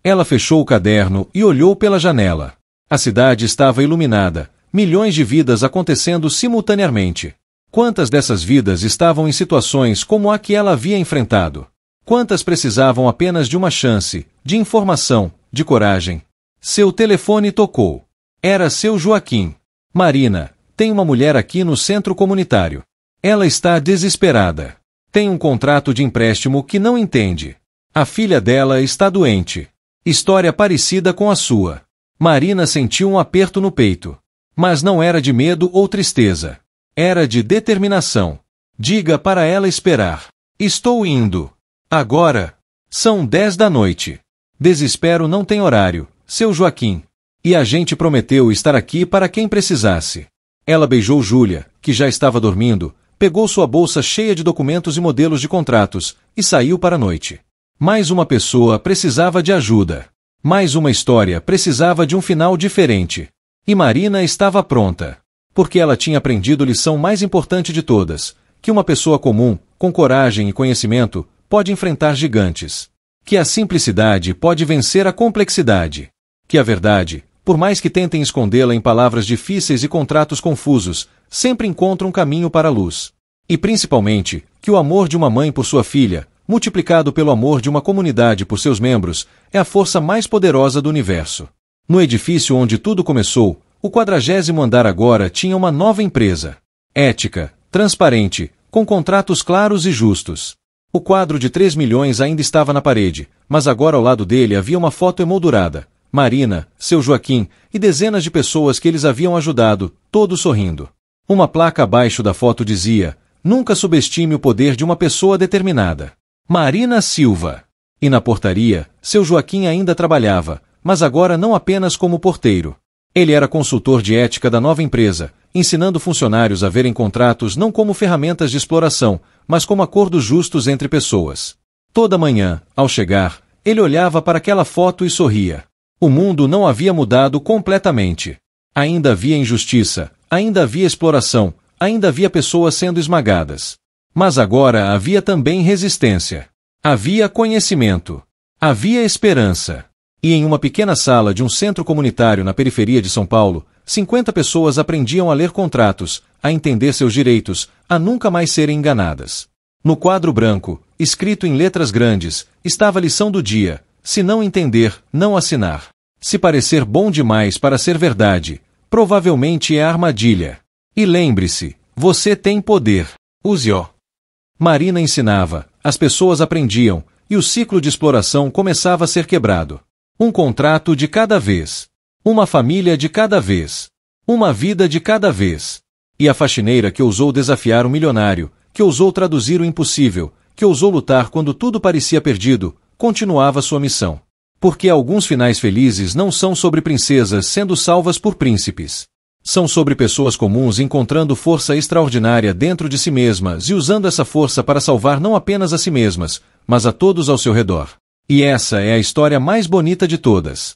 S1: Ela fechou o caderno e olhou pela janela. A cidade estava iluminada, milhões de vidas acontecendo simultaneamente. Quantas dessas vidas estavam em situações como a que ela havia enfrentado? Quantas precisavam apenas de uma chance, de informação, de coragem? Seu telefone tocou. Era seu Joaquim. Marina, tem uma mulher aqui no centro comunitário. Ela está desesperada. Tem um contrato de empréstimo que não entende. A filha dela está doente. História parecida com a sua. Marina sentiu um aperto no peito. Mas não era de medo ou tristeza. Era de determinação. Diga para ela esperar. Estou indo. Agora. São 10 da noite. Desespero não tem horário, seu Joaquim. E a gente prometeu estar aqui para quem precisasse. Ela beijou Júlia, que já estava dormindo, pegou sua bolsa cheia de documentos e modelos de contratos, e saiu para a noite. Mais uma pessoa precisava de ajuda. Mais uma história precisava de um final diferente. E Marina estava pronta. Porque ela tinha aprendido a lição mais importante de todas, que uma pessoa comum, com coragem e conhecimento, pode enfrentar gigantes. Que a simplicidade pode vencer a complexidade. Que a verdade, por mais que tentem escondê-la em palavras difíceis e contratos confusos, sempre encontra um caminho para a luz. E principalmente, que o amor de uma mãe por sua filha, multiplicado pelo amor de uma comunidade por seus membros, é a força mais poderosa do universo. No edifício onde tudo começou, o 40º andar agora tinha uma nova empresa. Ética, transparente, com contratos claros e justos. O quadro de 3 milhões ainda estava na parede, mas agora ao lado dele havia uma foto emoldurada. Marina, seu Joaquim e dezenas de pessoas que eles haviam ajudado, todos sorrindo. Uma placa abaixo da foto dizia: nunca subestime o poder de uma pessoa determinada. Marina Silva. E na portaria, seu Joaquim ainda trabalhava, mas agora não apenas como porteiro. Ele era consultor de ética da nova empresa, ensinando funcionários a verem contratos não como ferramentas de exploração, mas como acordos justos entre pessoas. Toda manhã, ao chegar, ele olhava para aquela foto e sorria. O mundo não havia mudado completamente. Ainda havia injustiça, ainda havia exploração, ainda havia pessoas sendo esmagadas. Mas agora havia também resistência. Havia conhecimento. Havia esperança. E em uma pequena sala de um centro comunitário na periferia de São Paulo, 50 pessoas aprendiam a ler contratos, a entender seus direitos, a nunca mais serem enganadas. No quadro branco, escrito em letras grandes, estava a lição do dia: se não entender, não assinar. Se parecer bom demais para ser verdade, provavelmente é armadilha. E lembre-se, você tem poder. Use-o. Marina ensinava, as pessoas aprendiam, e o ciclo de exploração começava a ser quebrado. Um contrato de cada vez. Uma família de cada vez. Uma vida de cada vez. E a faxineira que ousou desafiar o milionário, que ousou traduzir o impossível, que ousou lutar quando tudo parecia perdido, continuava sua missão. Porque alguns finais felizes não são sobre princesas sendo salvas por príncipes. São sobre pessoas comuns encontrando força extraordinária dentro de si mesmas e usando essa força para salvar não apenas a si mesmas, mas a todos ao seu redor. E essa é a história mais bonita de todas.